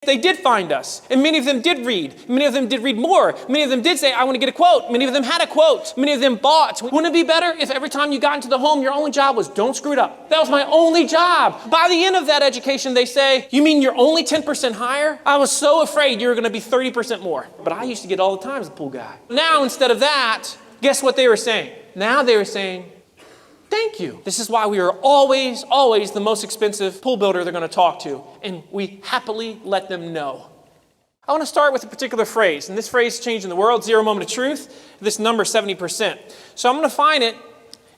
they did find us. And many of them did read. Many of them did read more. Many of them did say, I want to get a quote. Many of them had a quote. Many of them bought. Wouldn't it be better if every time you got into the home, your only job was don't screw it up? That was my only job. By the end of that education, they say, you mean you're only 10% higher? I was so afraid you were going to be 30% more. But I used to get all the time as a pool guy. Now, instead of that, guess what they were saying? Now they were saying, thank you. This is why we are always, always the most expensive pool builder they're going to talk to. And we happily let them know. I want to start with a particular phrase. And this phrase is changing the world, 0 moment of truth. This number 70%. So I'm going to find it.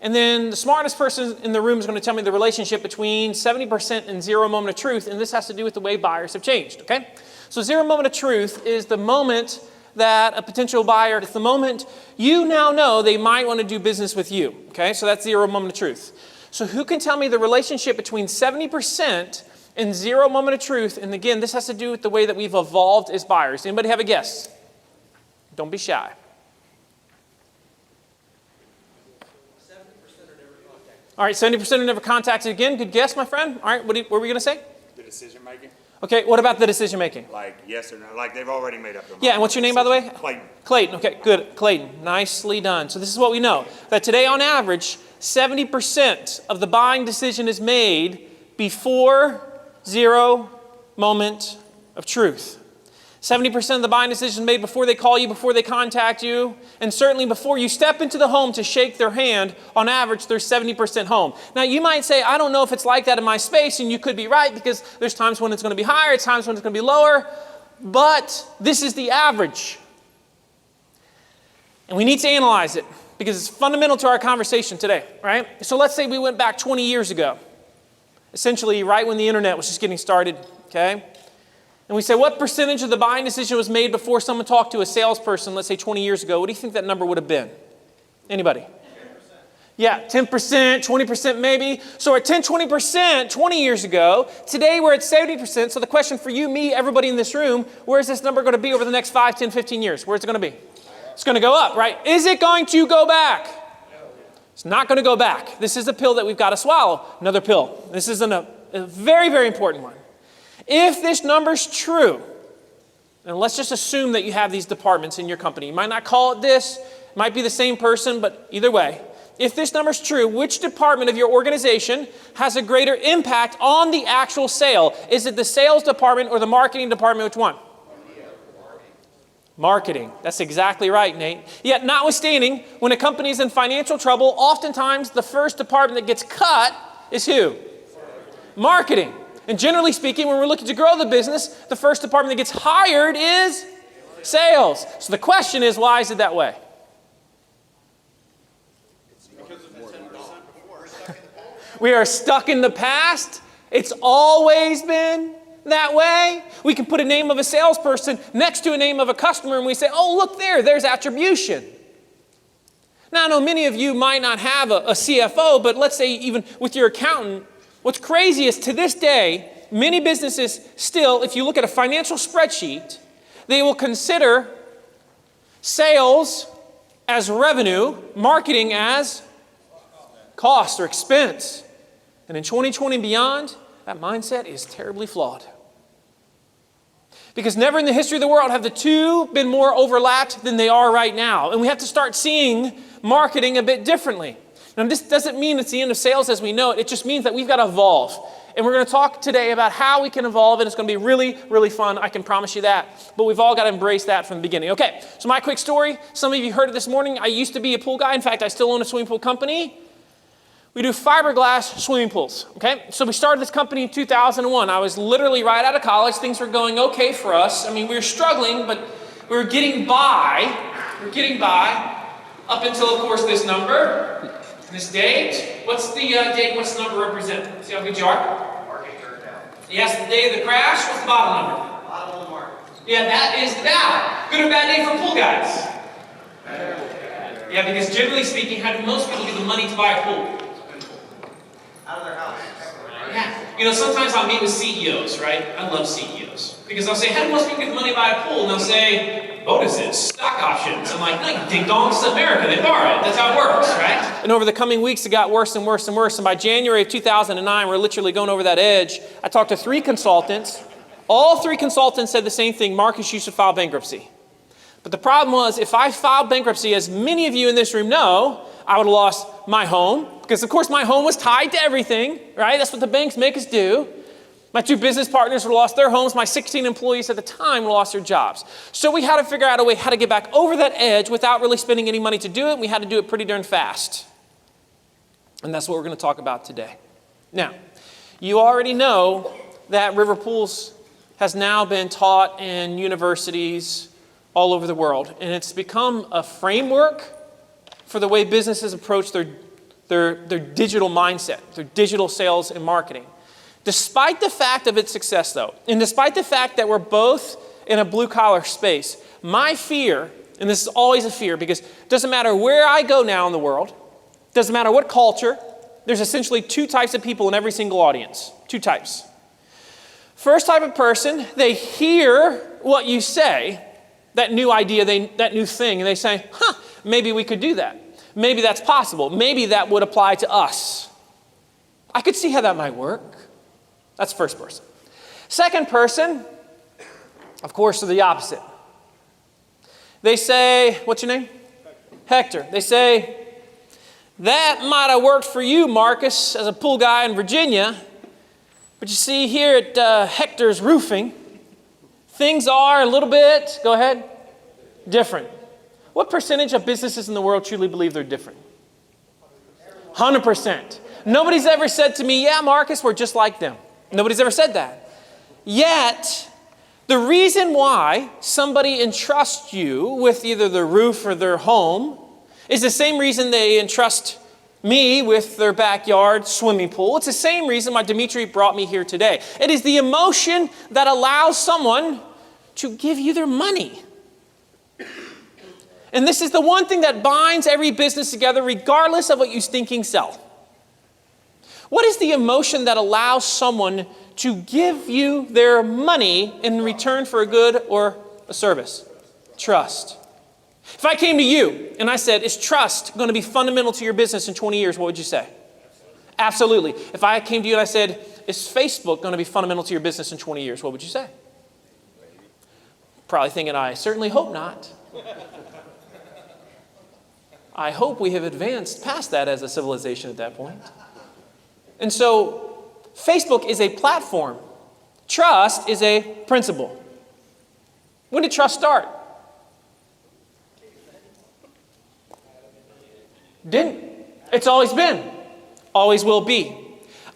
And then the smartest person in the room is going to tell me the relationship between 70% and 0 moment of truth. And this has to do with the way buyers have changed. Okay? So 0 moment of truth is the moment that a potential buyer, it's the moment you now know they might want to do business with you. Okay, so that's 0 moment of truth. So who can tell me the relationship between 70% and 0 moment of truth? And again, this has to do with the way that we've evolved as buyers. Anybody have a guess? Don't be shy. 70% are never contacted. All right, 70% are never contacted again. Good guess, my friend. All right, what were we going to say? The decision making? Okay, what about the decision making? Like yes or no, like they've already made up their mind. Yeah, and what's your name, by the way? Clayton. Clayton, okay, good. Clayton, nicely done. So this is what we know, that today on average, 70% of the buying decision is made before 0 moment of truth. 70% of the buying decision is made before they call you, before they contact you, and certainly before you step into the home to shake their hand. On average, they're 70% home. Now, you might say, I don't know if it's like that in my space, and you could be right because there's times when it's going to be higher, times when it's going to be lower, but this is the average. And we need to analyze it because it's fundamental to our conversation today, right? So let's say we went back 20 years ago, essentially right when the internet was just getting started, okay? And we say, what percentage of the buying decision was made before someone talked to a salesperson, let's say 20 years ago? What do you think that number would have been? Anybody? 10%. Yeah, 10%, 20% maybe. So at 10, 20%, 20 years ago, today we're at 70%. So the question for you, me, everybody in this room, where is this number going to be over the next 5, 10, 15 years? Where's it going to be? It's going to go up, right? Is it going to go back? It's not going to go back. This is a pill that we've got to swallow. Another pill. This is a very, very important one. If this number's true, and let's just assume that you have these departments in your company. You might not call it this, it might be the same person, but either way, if this number's true, which department of your organization has a greater impact on the actual sale? Is it the sales department or the marketing department? Which one? Marketing. That's exactly right, Nate. Yet notwithstanding, when a company is in financial trouble, oftentimes the first department that gets cut is who? Marketing. And generally speaking, when we're looking to grow the business, the first department that gets hired is sales. So the question is, why is it that way? Because of the 10% before. We are stuck in the past. It's always been that way. We can put a name of a salesperson next to a name of a customer and we say, oh, look there's attribution. Now, I know many of you might not have a CFO, but let's say even with your accountant, what's crazy is to this day, many businesses still, if you look at a financial spreadsheet, they will consider sales as revenue, marketing as cost or expense. And in 2020 and beyond, that mindset is terribly flawed. Because never in the history of the world have the two been more overlapped than they are right now. And we have to start seeing marketing a bit differently. Now, this doesn't mean it's the end of sales as we know it. It just means that we've got to evolve. And we're going to talk today about how we can evolve, and it's going to be really, really fun. I can promise you that. But we've all got to embrace that from the beginning. Okay, so my quick story. Some of you heard it this morning. I used to be a pool guy. In fact, I still own a swimming pool company. We do fiberglass swimming pools, okay? So we started this company in 2001. I was literally right out of college. Things were going okay for us. I mean, we were struggling, but we were getting by. Up until, of course, this number. This date. What's the date? What's the number represent? See how good you are? Market turned down. Yes, the day of the crash. What's the bottom number? Bottom of the market. Yeah, that is the Dow. Good or bad day for pool guys? Yeah, because generally speaking, how do most people get the money to buy a pool? Out of their house. Yeah. You know, sometimes I'll meet with CEOs, right? I love CEOs. Because I'll say, how do most people get the money to buy a pool? And they'll say, bonuses, stock options. I'm like, no, ding dong, this is America. They borrow it. That's how it works, right? And over the coming weeks, it got worse and worse and worse. And by January of 2009, we're literally going over that edge. I talked to 3 consultants, All three consultants said the same thing: Marcus, you should file bankruptcy. But the problem was, if I filed bankruptcy, as many of you in this room know, I would have lost my home, because of course my home was tied to everything, right? That's what the banks make us do. My 2 business partners would have lost their homes. My 16 employees at the time would have lost their jobs. So we had to figure out a way how to get back over that edge without really spending any money to do it. We had to do it pretty darn fast. And that's what we're going to talk about today. Now, you already know that River Pools has now been taught in universities all over the world. And it's become a framework for the way businesses approach their digital mindset, their digital sales and marketing. Despite the fact of its success, though, and despite the fact that we're both in a blue-collar space, my fear, and this is always a fear, because it doesn't matter where I go now in the world, doesn't matter what culture, there's essentially 2 types of people in every single audience. 2 types. First type of person, they hear what you say, that new idea, that new thing, and they say, maybe we could do that. Maybe that's possible. Maybe that would apply to us. I could see how that might work. That's first person. Second person, of course, are the opposite. They say, what's your name? Hector. They say, that might have worked for you, Marcus, as a pool guy in Virginia. But you see, here at Hector's Roofing, things are a little bit, go ahead, different. What percentage of businesses in the world truly believe they're different? 100%. Nobody's ever said to me, yeah, Marcus, we're just like them. Nobody's ever said that. Yet, the reason why somebody entrusts you with either their roof or their home is the same reason they entrust me with their backyard swimming pool. It's the same reason why Dimitri brought me here today. It is the emotion that allows someone to give you their money. And this is the one thing that binds every business together, regardless of what you stinking sell. What is the emotion that allows someone to give you their money in return for a good or a service? Trust. If I came to you and I said, is trust going to be fundamental to your business in 20 years, what would you say? Absolutely. If I came to you and I said, is Facebook going to be fundamental to your business in 20 years, what would you say? Probably thinking, I certainly hope not. I hope we have advanced past that as a civilization at that point. And so, Facebook is a platform. Trust is a principle. When did trust start? Didn't. It's always been. Always will be.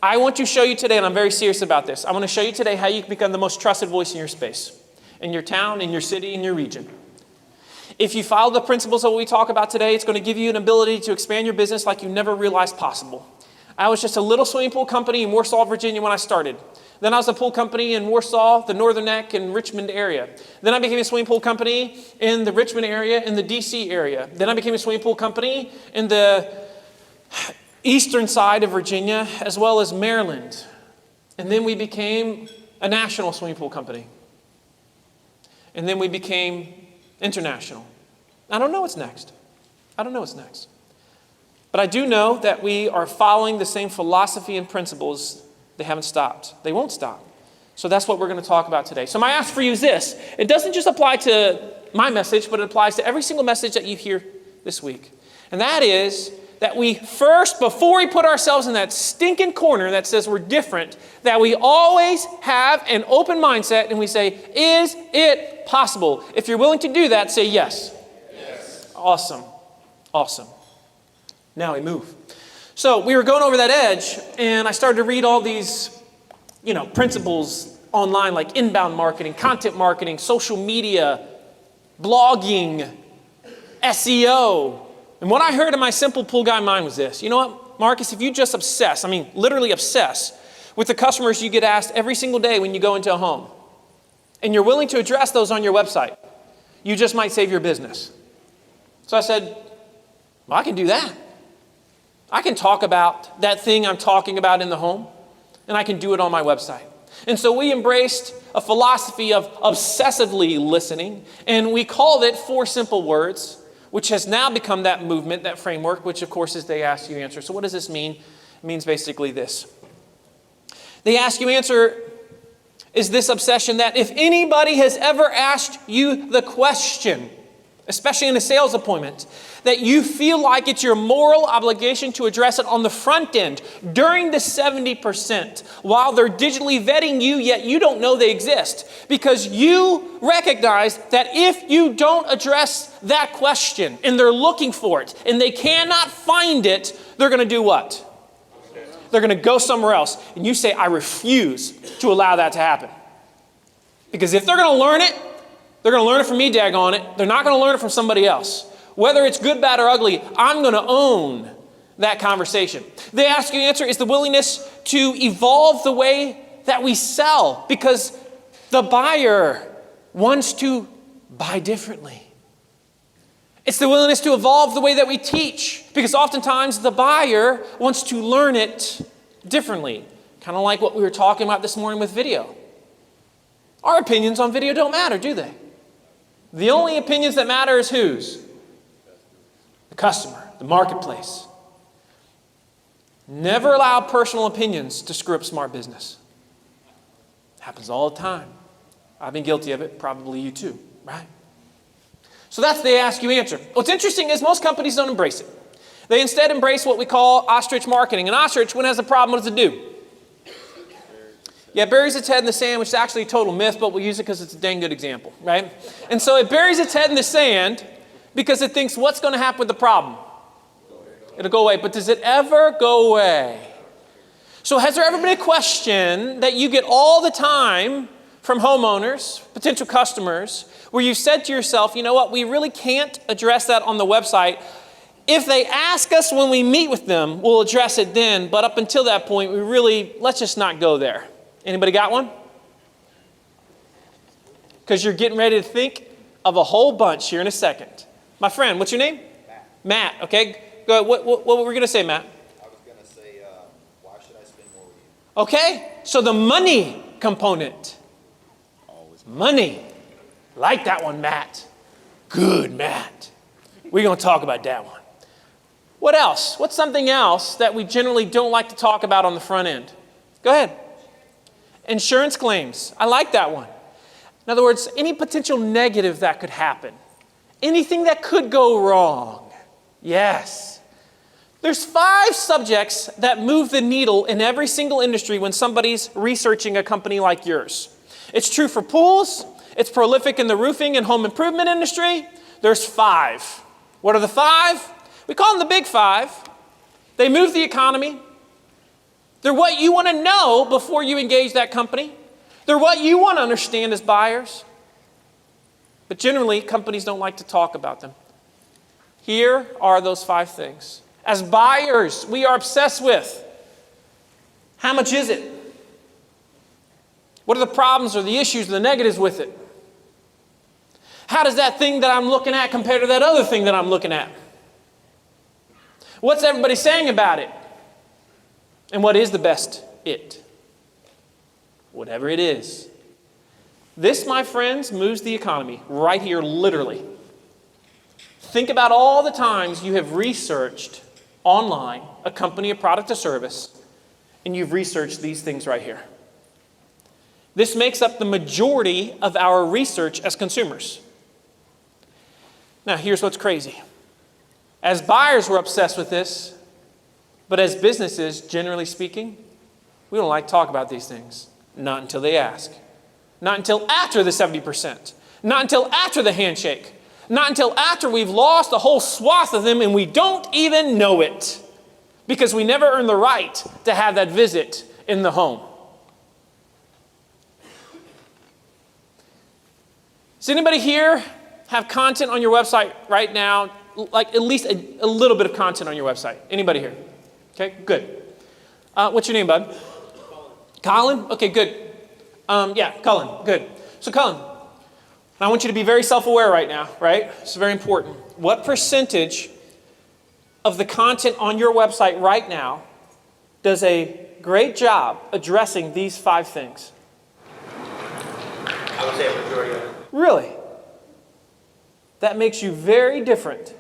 I want to show you today, and I'm very serious about this, I want to show you today how you can become the most trusted voice in your space, in your town, in your city, in your region. If you follow the principles of what we talk about today, it's going to give you an ability to expand your business like you never realized possible. I was just a little swimming pool company in Warsaw, Virginia when I started. Then I was a pool company in Warsaw, the Northern Neck, and Richmond area. Then I became a swimming pool company in the Richmond area, in the DC area. Then I became a swimming pool company in the eastern side of Virginia, as well as Maryland. And then we became a national swimming pool company. And then we became international. I don't know what's next. I don't know what's next. But I do know that we are following the same philosophy and principles. They haven't stopped. They won't stop. So that's what we're going to talk about today. So my ask for you is this. It doesn't just apply to my message, but it applies to every single message that you hear this week. And that is that we first, before we put ourselves in that stinking corner that says we're different, that we always have an open mindset and we say, is it possible? If you're willing to do that, say yes. Yes. Awesome. Awesome. Now we move. So we were going over that edge, and I started to read all these, principles online, like inbound marketing, content marketing, social media, blogging, SEO. And what I heard in my simple pool guy mind was this. You know what, Marcus, if you just literally obsess with the customers you get asked every single day when you go into a home, and you're willing to address those on your website, you just might save your business. So I said, well, I can do that. I can talk about that thing I'm talking about in the home, and I can do it on my website. And so we embraced a philosophy of obsessively listening, and we called it 4 Simple Words, which has now become that movement, that framework, which of course is they ask, you answer. So what does this mean? It means basically this. They ask, you answer, is this obsession that if anybody has ever asked you the question, especially in a sales appointment, that you feel like it's your moral obligation to address it on the front end during the 70% while they're digitally vetting you, yet you don't know they exist. Because you recognize that if you don't address that question and they're looking for it and they cannot find it, they're going to do what? They're going to go somewhere else. And you say, I refuse to allow that to happen. Because if they're going to learn it, they're going to learn it from me, daggone it. They're not going to learn it from somebody else. Whether it's good, bad, or ugly, I'm going to own that conversation. The ask you answer is the willingness to evolve the way that we sell because the buyer wants to buy differently. It's the willingness to evolve the way that we teach because oftentimes the buyer wants to learn it differently. Kind of like what we were talking about this morning with video. Our opinions on video don't matter, do they? The only opinions that matter is whose? The customer, the marketplace. Never allow personal opinions to screw up smart business. Happens all the time. I've been guilty of it, probably you too, right? So that's the ask you answer. What's interesting is most companies don't embrace it. They instead embrace what we call ostrich marketing. And ostrich, when it has a problem, what does it do? Yeah, it buries its head in the sand, which is actually a total myth, but we'll use it because it's a dang good example, right? And so it buries its head in the sand because it thinks, what's going to happen with the problem? It'll go away. But does it ever go away? So has there ever been a question that you get all the time from homeowners, potential customers, where you said to yourself, you know what, we really can't address that on the website. If they ask us when we meet with them, we'll address it then. But up until that point, let's just not go there. Anybody got one? Because you're getting ready to think of a whole bunch here in a second. My friend, what's your name? Matt, okay. Go ahead. What were we going to say, Matt? I was going to say, why should I spend more with you? Okay, so the money component. Money. Like that one, Matt. Good, Matt. We're going to talk about that one. What else? What's something else that we generally don't like to talk about on the front end? Go ahead. Insurance claims. I like that one. In other words, any potential negative that could happen. Anything that could go wrong. Yes. There's 5 subjects that move the needle in every single industry when somebody's researching a company like yours. It's true for pools. It's prolific in the roofing and home improvement industry. There's 5. What are the 5? We call them the big 5. They move the economy. They're what you want to know before you engage that company. They're what you want to understand as buyers. But generally, companies don't like to talk about them. Here are those 5 things. As buyers, we are obsessed with. How much is it? What are the problems or the issues or the negatives with it? How does that thing that I'm looking at compare to that other thing that I'm looking at? What's everybody saying about it? And what is the best it? Whatever it is. This, my friends, moves the economy right here, literally. Think about all the times you have researched online a company, a product, a service, and you've researched these things right here. This makes up the majority of our research as consumers. Now, here's what's crazy. As buyers, we're obsessed with this. But as businesses, generally speaking, we don't like to talk about these things. Not until they ask. Not until after the 70%. Not until after the handshake. Not until after we've lost a whole swath of them and we don't even know it. Because we never earned the right to have that visit in the home. Does anybody here have content on your website right now? Like at least a little bit of content on your website? Anybody here? Okay, good. What's your name, bud? Colin? Okay, good. Yeah, Colin, good. So Colin, I want you to be very self-aware right now, right? It's very important. What percentage of the content on your website right now does a great job addressing these 5 things? I would say a majority of it. Really? That makes you very different.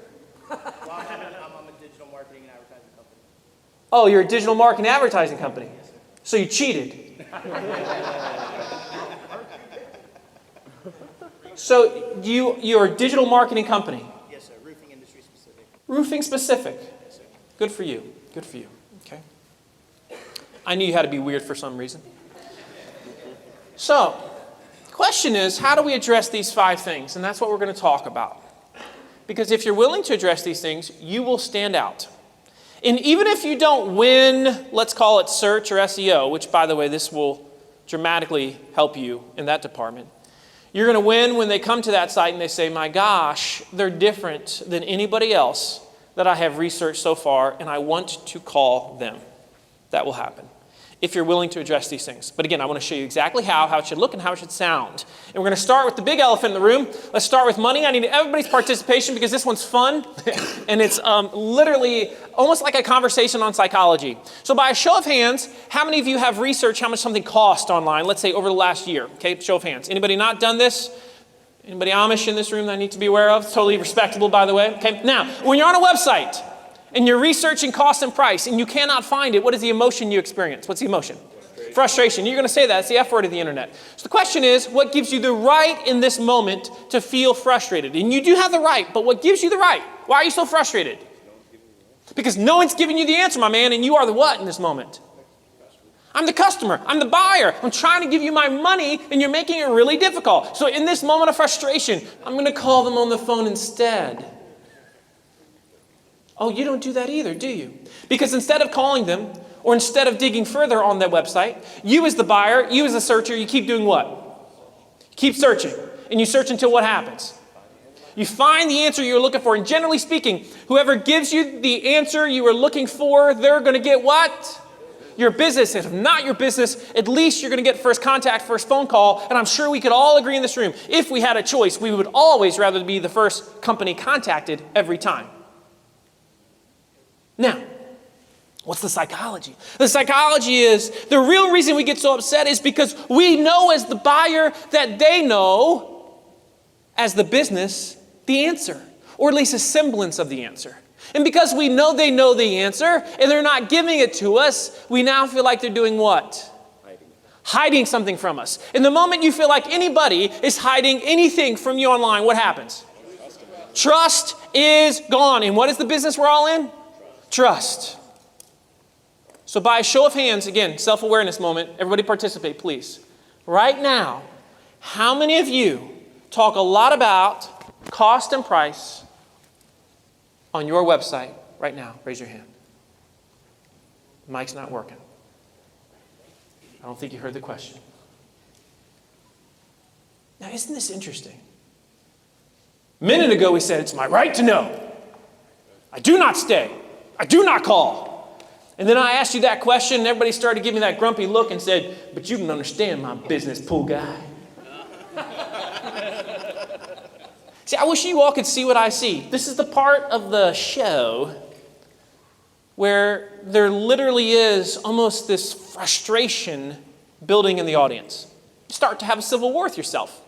Well, I'm a digital marketing and advertising company. Oh, you're a digital marketing advertising company. So you cheated. So you're a digital marketing company. Yes, sir. Roofing industry specific. Roofing specific. Good for you. Good for you. Okay. I knew you had to be weird for some reason. So, the question is, how do we address these 5 things? And that's what we're going to talk about. Because if you're willing to address these things, you will stand out. And even if you don't win, let's call it search or SEO, which, by the way, this will dramatically help you in that department. You're going to win when they come to that site and they say, my gosh, they're different than anybody else that I have researched so far, and I want to call them. That will happen if you're willing to address these things. But again, I want to show you exactly how it should look and how it should sound. And we're going to start with the big elephant in the room. Let's start with money. I need everybody's participation because this one's fun. And it's literally almost like a conversation on psychology. So by a show of hands, how many of you have researched how much something cost online, let's say over the last year? Okay, show of hands. Anybody not done this? Anybody Amish in this room that I need to be aware of? It's totally respectable, by the way. Okay, now, when you're on a website, and you're researching cost and price, and you cannot find it, what is the emotion you experience? What's the emotion? Frustration. You're going to say that. It's the F word of the internet. So the question is, what gives you the right in this moment to feel frustrated? And you do have the right, but what gives you the right? Why are you so frustrated? Because no one's giving you the answer, my man, and you are the what in this moment? I'm the customer. I'm the buyer. I'm trying to give you my money, and you're making it really difficult. So in this moment of frustration, I'm going to call them on the phone instead. Oh, you don't do that either, do you? Because instead of calling them, or instead of digging further on that website, you as the buyer, you as a searcher, you keep doing what? You keep searching. And you search until what happens? You find the answer you're looking for. And generally speaking, whoever gives you the answer you were looking for, they're going to get what? Your business. If not your business, at least you're going to get first contact, first phone call. And I'm sure we could all agree in this room, if we had a choice, we would always rather be the first company contacted every time. Now, what's the psychology? The psychology is the real reason we get so upset is because we know as the buyer that they know as the business the answer, or at least a semblance of the answer. And because we know they know the answer and they're not giving it to us, we now feel like they're doing what? Hiding something from us. And the moment you feel like anybody is hiding anything from you online, what happens? Trust is gone. And what is the business we're all in? Trust. So by a show of hands, again, self-awareness moment, everybody participate, please. Right now, how many of you talk a lot about cost and price on your website right now? Raise your hand. The mic's not working. I don't think you heard the question. Now, isn't this interesting? A minute ago, we said, it's my right to know. I do not stay. I do not call. And then I asked you that question, and everybody started giving me that grumpy look and said, but you don't understand my business, pool guy. See, I wish you all could see what I see. This is the part of the show where there literally is almost this frustration building in the audience. You start to have a civil war with yourself.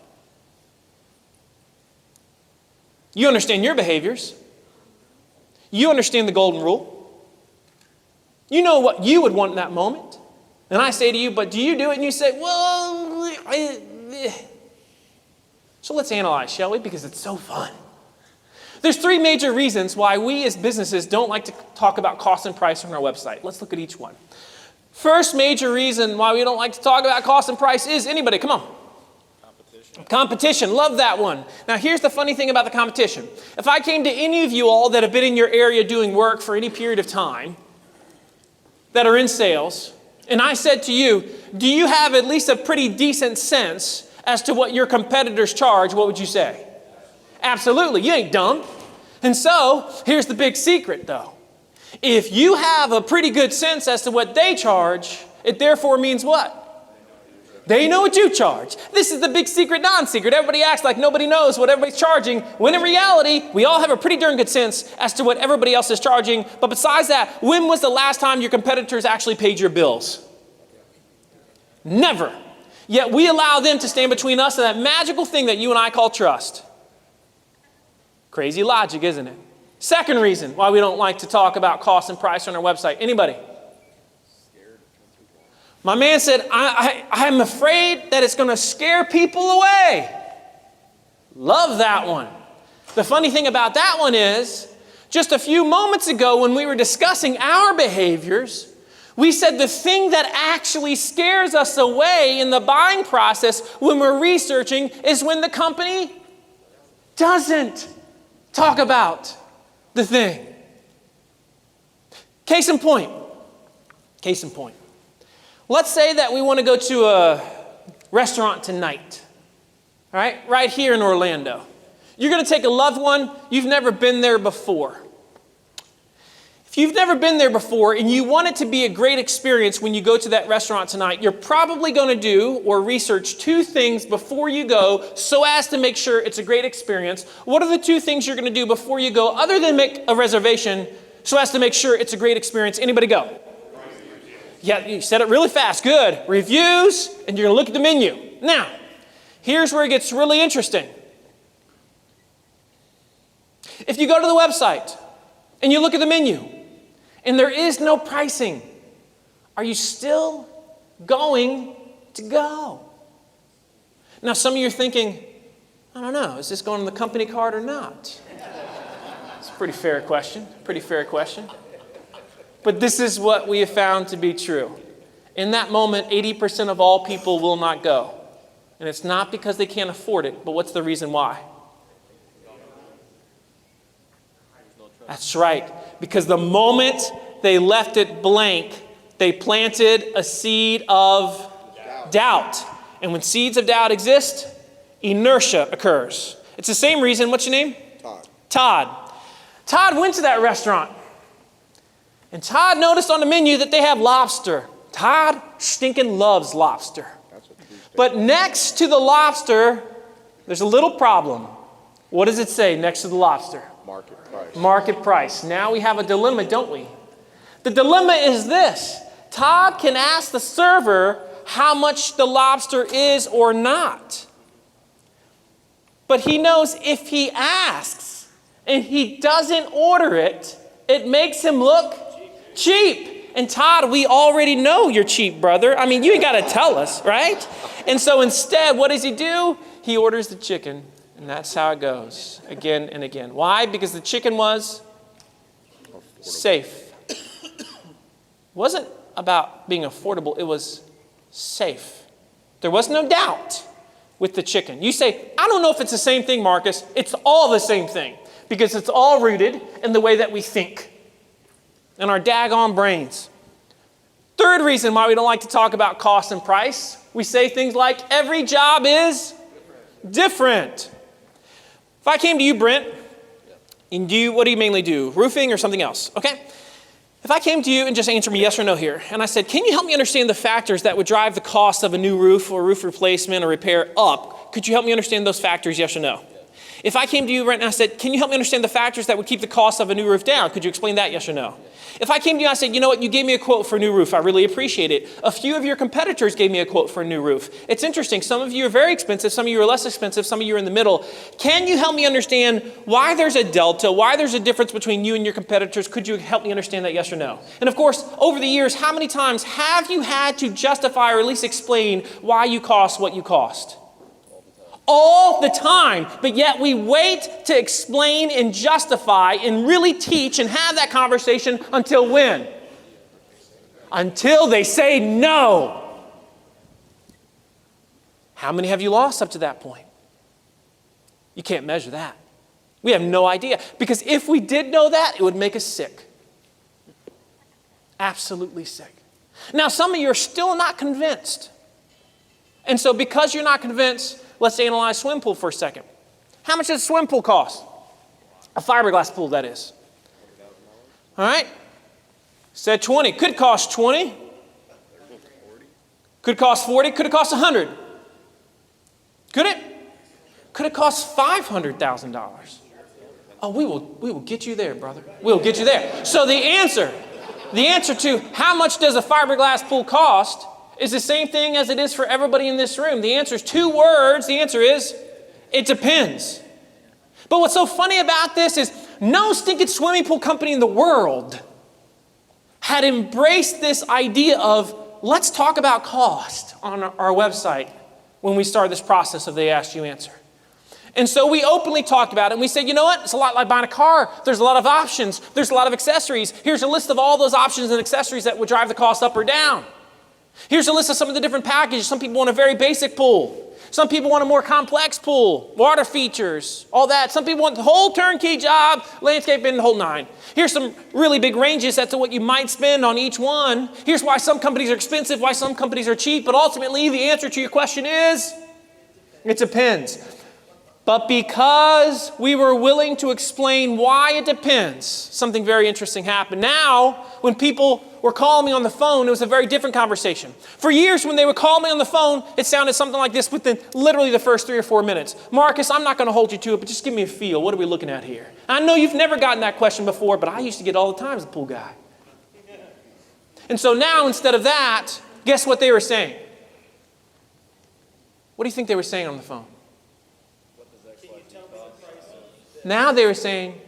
You understand your behaviors. You understand the golden rule. You know what you would want in that moment. And I say to you, but do you do it? And you say, well, so let's analyze, shall we? Because it's so fun. There's 3 major reasons why we as businesses don't like to talk about cost and price on our website. Let's look at each one. First major reason why we don't like to talk about cost and price is, anybody, come on. Competition. Love that one. Now, here's the funny thing about the competition. If I came to any of you all that have been in your area doing work for any period of time, that are in sales, and I said to you, do you have at least a pretty decent sense as to what your competitors charge? What would you say? Absolutely. You ain't dumb. And so, here's the big secret, though. If you have a pretty good sense as to what they charge, it therefore means what? They know what you charge. This is the big secret, non-secret. Everybody acts like nobody knows what everybody's charging, when in reality, we all have a pretty darn good sense as to what everybody else is charging. But besides that, when was the last time your competitors actually paid your bills? Never. Yet we allow them to stand between us and that magical thing that you and I call trust. Crazy logic, isn't it? Second reason why we don't like to talk about cost and price on our website. Anybody? My man said, I'm afraid that it's going to scare people away. Love that one. The funny thing about that one is, just a few moments ago when we were discussing our behaviors, we said the thing that actually scares us away in the buying process when we're researching is when the company doesn't talk about the thing. Case in point. Let's say that we want to go to a restaurant tonight, all right, right here in Orlando. You're going to take a loved one. You've never been there before. If you've never been there before and you want it to be a great experience when you go to that restaurant tonight, you're probably going to do or research two things before you go so as to make sure it's a great experience. What are the two things you're going to do before you go other than make a reservation so as to make sure it's a great experience? Anybody go? Yeah, you said it really fast. Good. Reviews, and you're going to look at the menu. Now, here's where it gets really interesting. If you go to the website and you look at the menu and there is no pricing, are you still going to go? Now, some of you are thinking, I don't know, is this going on the company card or not? It's a pretty fair question. But this is what we have found to be true. In that moment, 80% of all people will not go. And it's not because they can't afford it, but what's the reason why? That's right. Because the moment they left it blank, they planted a seed of doubt. And when seeds of doubt exist, inertia occurs. It's the same reason. What's your name? Todd. Todd went to that restaurant. And Todd noticed on the menu that they have lobster. Todd stinking loves lobster. But next to the lobster, there's a little problem. What does it say next to the lobster? Market price. Now we have a dilemma, don't we? The dilemma is this. Todd can ask the server how much the lobster is or not. But he knows if he asks and he doesn't order it, it makes him look cheap. And Todd, we already know you're cheap, brother. I mean, you ain't got to tell us, right? And so instead, what does he do? He orders the chicken. And that's how it goes again and again. Why? Because the chicken was safe. It wasn't about being affordable. It was safe. There was no doubt with the chicken. You say, I don't know if it's the same thing, Marcus. It's all the same thing because it's all rooted in the way that we think and our daggone brains. Third reason why we don't like to talk about cost and price. We say things like, every job is different. If I came to you, Brent, and what do you mainly do? Roofing or something else? Okay. If I came to you and just answer me yes or no here, and I said, can you help me understand the factors that would drive the cost of a new roof or roof replacement or repair up? Could you help me understand those factors, yes or no? If I came to you right now and I said, can you help me understand the factors that would keep the cost of a new roof down? Could you explain that, yes or no? If I came to you and I said, you know what, you gave me a quote for a new roof. I really appreciate it. A few of your competitors gave me a quote for a new roof. It's interesting. Some of you are very expensive. Some of you are less expensive. Some of you are in the middle. Can you help me understand why there's a delta, why there's a difference between you and your competitors? Could you help me understand that, yes or no? And of course, over the years, how many times have you had to justify or at least explain why you cost what you cost? All the time, but yet we wait to explain and justify and really teach and have that conversation until when? Until they say no. How many have you lost up to that point? You can't measure that. We have no idea. Because if we did know that, it would make us sick. Absolutely sick. Now, some of you are still not convinced. And so because you're not convinced, let's analyze swim pool for a second. How much does a swim pool cost? A fiberglass pool, that is. All right? Said 20. Could cost 20. Could cost 40. Could it cost 100? Could it? Could it cost $500,000? Oh, we will get you there, brother. We'll get you there. So the answer to how much does a fiberglass pool cost is the same thing as it is for everybody in this room. The answer is two words. The answer is, it depends. But what's so funny about this is no stinking swimming pool company in the world had embraced this idea of let's talk about cost on our website when we started this process of the Ask You Answer. And so we openly talked about it, and we said, you know what? It's a lot like buying a car. There's a lot of options. There's a lot of accessories. Here's a list of all those options and accessories that would drive the cost up or down. Here's a list of some of the different packages. Some people want a very basic pool. Some people want a more complex pool, water features, all that. Some people want the whole turnkey job, landscaping, the whole nine. Here's some really big ranges as to what you might spend on each one. Here's why some companies are expensive, why some companies are cheap. But ultimately, the answer to your question is, it depends. But because we were willing to explain why it depends, something very interesting happened. Now, when people were calling me on the phone, it was a very different conversation. For years, when they would call me on the phone, it sounded something like this within literally the first 3 or 4 minutes. Marcus, I'm not going to hold you to it, but just give me a feel. What are we looking at here? I know you've never gotten that question before, but I used to get all the time as a pool guy. And so now, instead of that, guess what they were saying? What do you think they were saying on the phone? Now they were saying,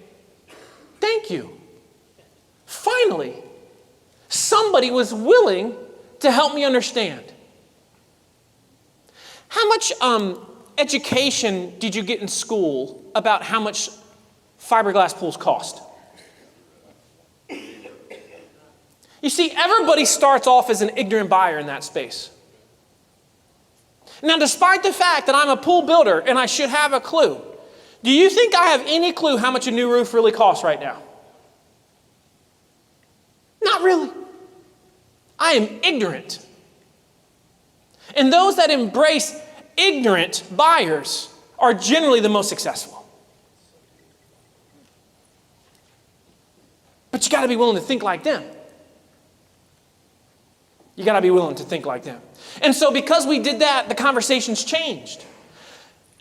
thank you. Finally, somebody was willing to help me understand. How much education did you get in school about how much fiberglass pools cost? You see, everybody starts off as an ignorant buyer in that space. Now, despite the fact that I'm a pool builder and I should have a clue, do you think I have any clue how much a new roof really costs right now? Not really. I am ignorant. And those that embrace ignorant buyers are generally the most successful. But you got to be willing to think like them. You got to be willing to think like them. And so because we did that, the conversations changed.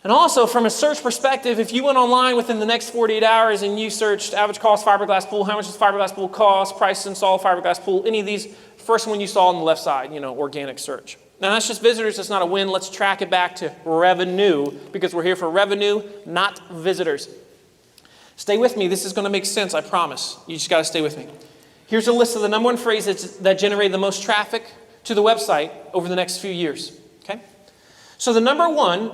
And also, from a search perspective, if you went online within the next 48 hours and you searched average cost fiberglass pool, how much does fiberglass pool cost, price to install fiberglass pool, any of these, first one you saw on the left side, organic search. Now, that's just visitors. That's not a win. Let's track it back to revenue because we're here for revenue, not visitors. Stay with me. This is going to make sense, I promise. You just got to stay with me. Here's a list of the number one phrases that generated the most traffic to the website over the next few years. Okay? So the number one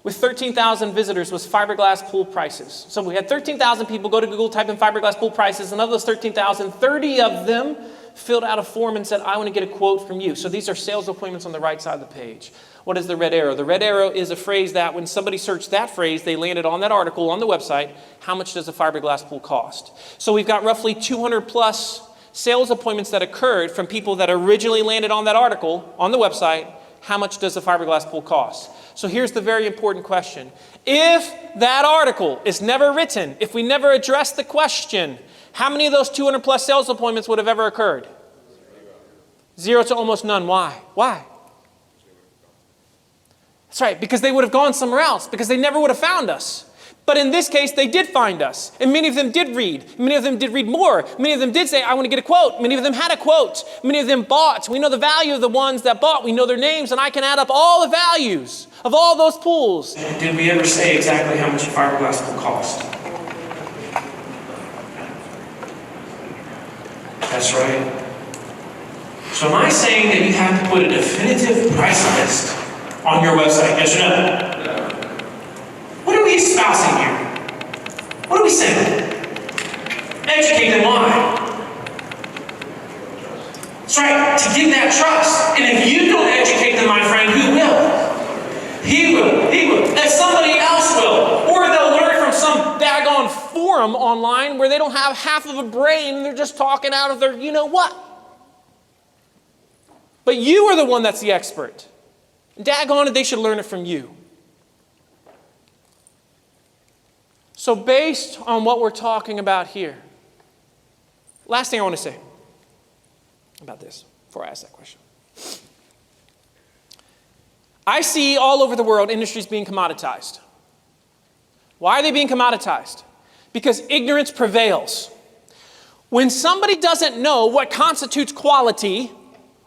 with 13,000 visitors was fiberglass pool prices. So we had 13,000 people go to Google, type in fiberglass pool prices, and of those 13,000, 30 of them filled out a form and said, I want to get a quote from you. So these are sales appointments on the right side of the page. What is the red arrow? The red arrow is a phrase that when somebody searched that phrase, they landed on that article on the website, how much does a fiberglass pool cost? So we've got roughly 200 plus sales appointments that occurred from people that originally landed on that article on the website, how much does a fiberglass pool cost? So here's the very important question. If that article is never written, if we never address the question, how many of those 200 plus sales appointments would have ever occurred? Zero to almost none. Why? Why? That's right, because they would have gone somewhere else, because they never would have found us. But in this case, they did find us. And many of them did read. Many of them did read more. Many of them did say, I want to get a quote. Many of them had a quote. Many of them bought. We know the value of the ones that bought. We know their names, and I can add up all the values of all those pools. Did we ever say exactly how much a fiberglass pool cost? That's right. So am I saying that you have to put a definitive price list on your website? Yes or no? What are we espousing here? What are we saying? Educate them why. That's right, to get that trust. And if you don't educate them, my friend, who will? He will. He will. And somebody else will. Or they'll learn from some daggone forum online where they don't have half of a brain and they're just talking out of their you know what. But you are the one that's the expert. Daggone it, they should learn it from you. So based on what we're talking about here, last thing I want to say about this before I ask that question. I see all over the world industries being commoditized. Why are they being commoditized? Because ignorance prevails. When somebody doesn't know what constitutes quality,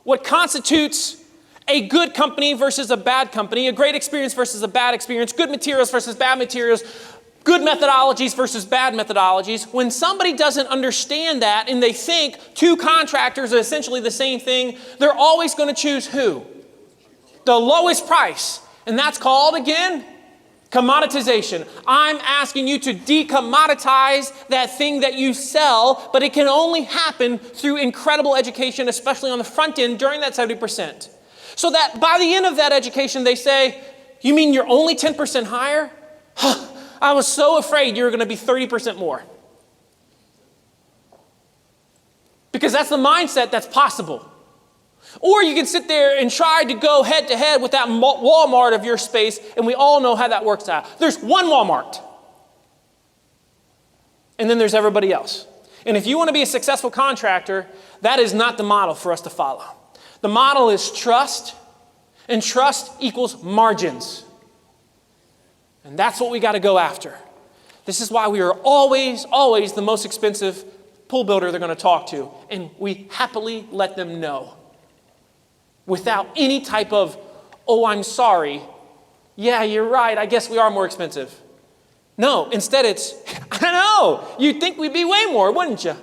what constitutes a good company versus a bad company, a great experience versus a bad experience, good materials versus bad materials, good methodologies versus bad methodologies. When somebody doesn't understand that and they think two contractors are essentially the same thing, they're always going to choose who? The lowest price. And that's called, again, Commoditization. I'm asking you to decommoditize that thing that you sell, but it can only happen through incredible education, especially on the front end during that 70%. So that by the end of that education, they say, you mean you're only 10% higher? I was so afraid you were going to be 30% more. Because that's the mindset that's possible. Or you can sit there and try to go head to head with that Walmart of your space, and we all know how that works out. There's one Walmart. And then there's everybody else. And if you want to be a successful contractor, that is not the model for us to follow. The model is trust, and trust equals margins. And that's what we got to go after. This is why we are always the most expensive pool builder they're going to talk to, and we happily let them know. Without any type of, oh, I'm sorry. Yeah, you're right. I guess we are more expensive. No, instead it's, I know. You'd think we'd be way more, wouldn't you?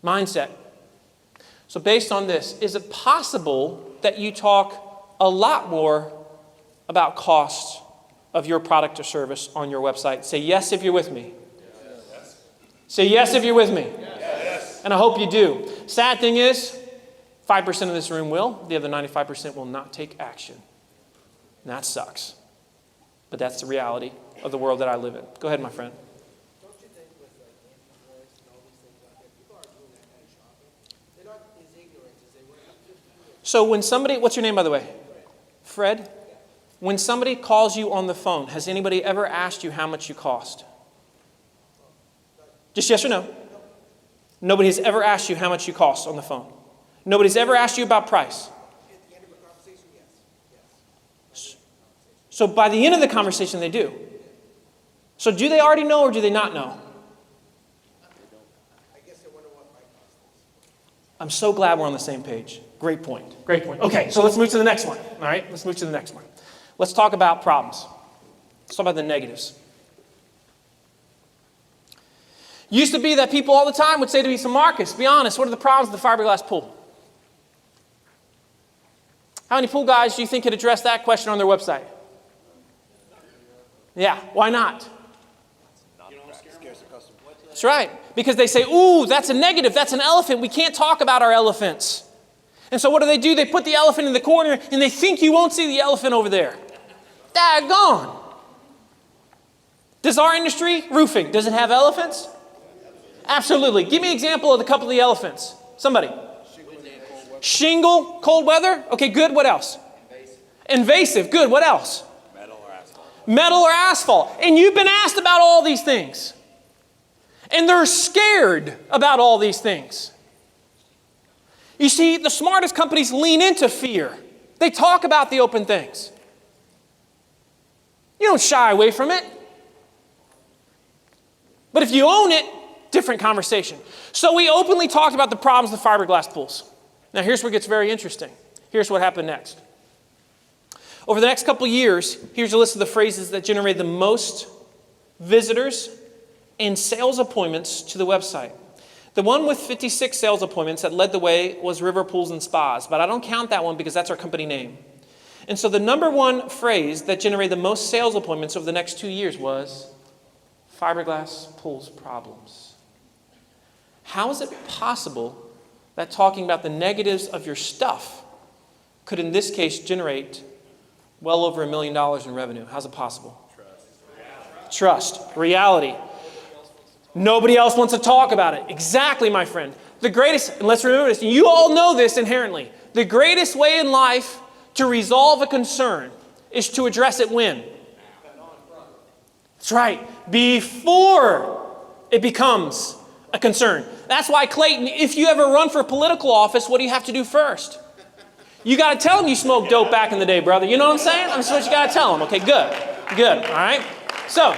Mindset. So based on this, is it possible that you talk a lot more about costs of your product or service on your website? Say yes if you're with me. Yes. Say yes if you're with me. Yes. And I hope you do. Sad thing is, 5% of this room will. The other 95% will not take action. And that sucks. But that's the reality of the world that I live in. Go ahead, my friend. Don't you think with anti-voice and all these things out there, people are doing that kind of shopping? They're not as ignorant as they were 15 years ago. So when somebody, what's your name by the way? Fred? When somebody calls you on the phone, has anybody ever asked you how much you cost? Just yes or no? Nobody has ever asked you how much you cost on the phone. Nobody's ever asked you about price. At the end of a conversation, yes. So by the end of the conversation, they do. So do they already know or do they not know? I guess they wonder what my cost is. I'm so glad we're on the same page. Great point. Great point. Okay, so let's move to the next one. All right, let's move to the next one. Let's talk about problems. Let's talk about the negatives. Used to be that people all the time would say to me, so Marcus, be honest, what are the problems with the fiberglass pool? How many pool guys do you think could address that question on their website? Yeah, why not? That's right. Because they say, ooh, that's a negative, that's an elephant. We can't talk about our elephants. And so what do? They put the elephant in the corner and they think you won't see the elephant over there. Daggone. Does our industry, roofing, does it have elephants? Absolutely. Give me an example of a couple of the elephants. Somebody. Shingle, cold weather. Okay, good. What else? Invasive. Good. What else? Metal or asphalt. Metal or asphalt. And you've been asked about all these things. And they're scared about all these things. You see, the smartest companies lean into fear. They talk about the open things. You don't shy away from it. But if you own it, different conversation. So we openly talked about the problems with fiberglass pools. Now here's where it gets very interesting. Here's what happened next. Over the next couple years, here's a list of the phrases that generated the most visitors and sales appointments to the website. The one with 56 sales appointments that led the way was River Pools and Spas, but I don't count that one because that's our company name. And so the number one phrase that generated the most sales appointments over the next 2 years was fiberglass pools problems. How is it possible that talking about the negatives of your stuff could, in this case, generate well over $1 million in revenue? How's it possible? Trust. Reality. Nobody else wants to talk about it. Exactly, my friend. The greatest, and let's remember this, you all know this inherently, the greatest way in life to resolve a concern is to address it when? That's right. Before it becomes a concern. That's why, Clayton, if you ever run for political office, what do you have to do first? You got to tell them you smoked dope back in the day, brother. You know what I'm saying? That's what you got to tell them. Okay, good. Good. All right? So,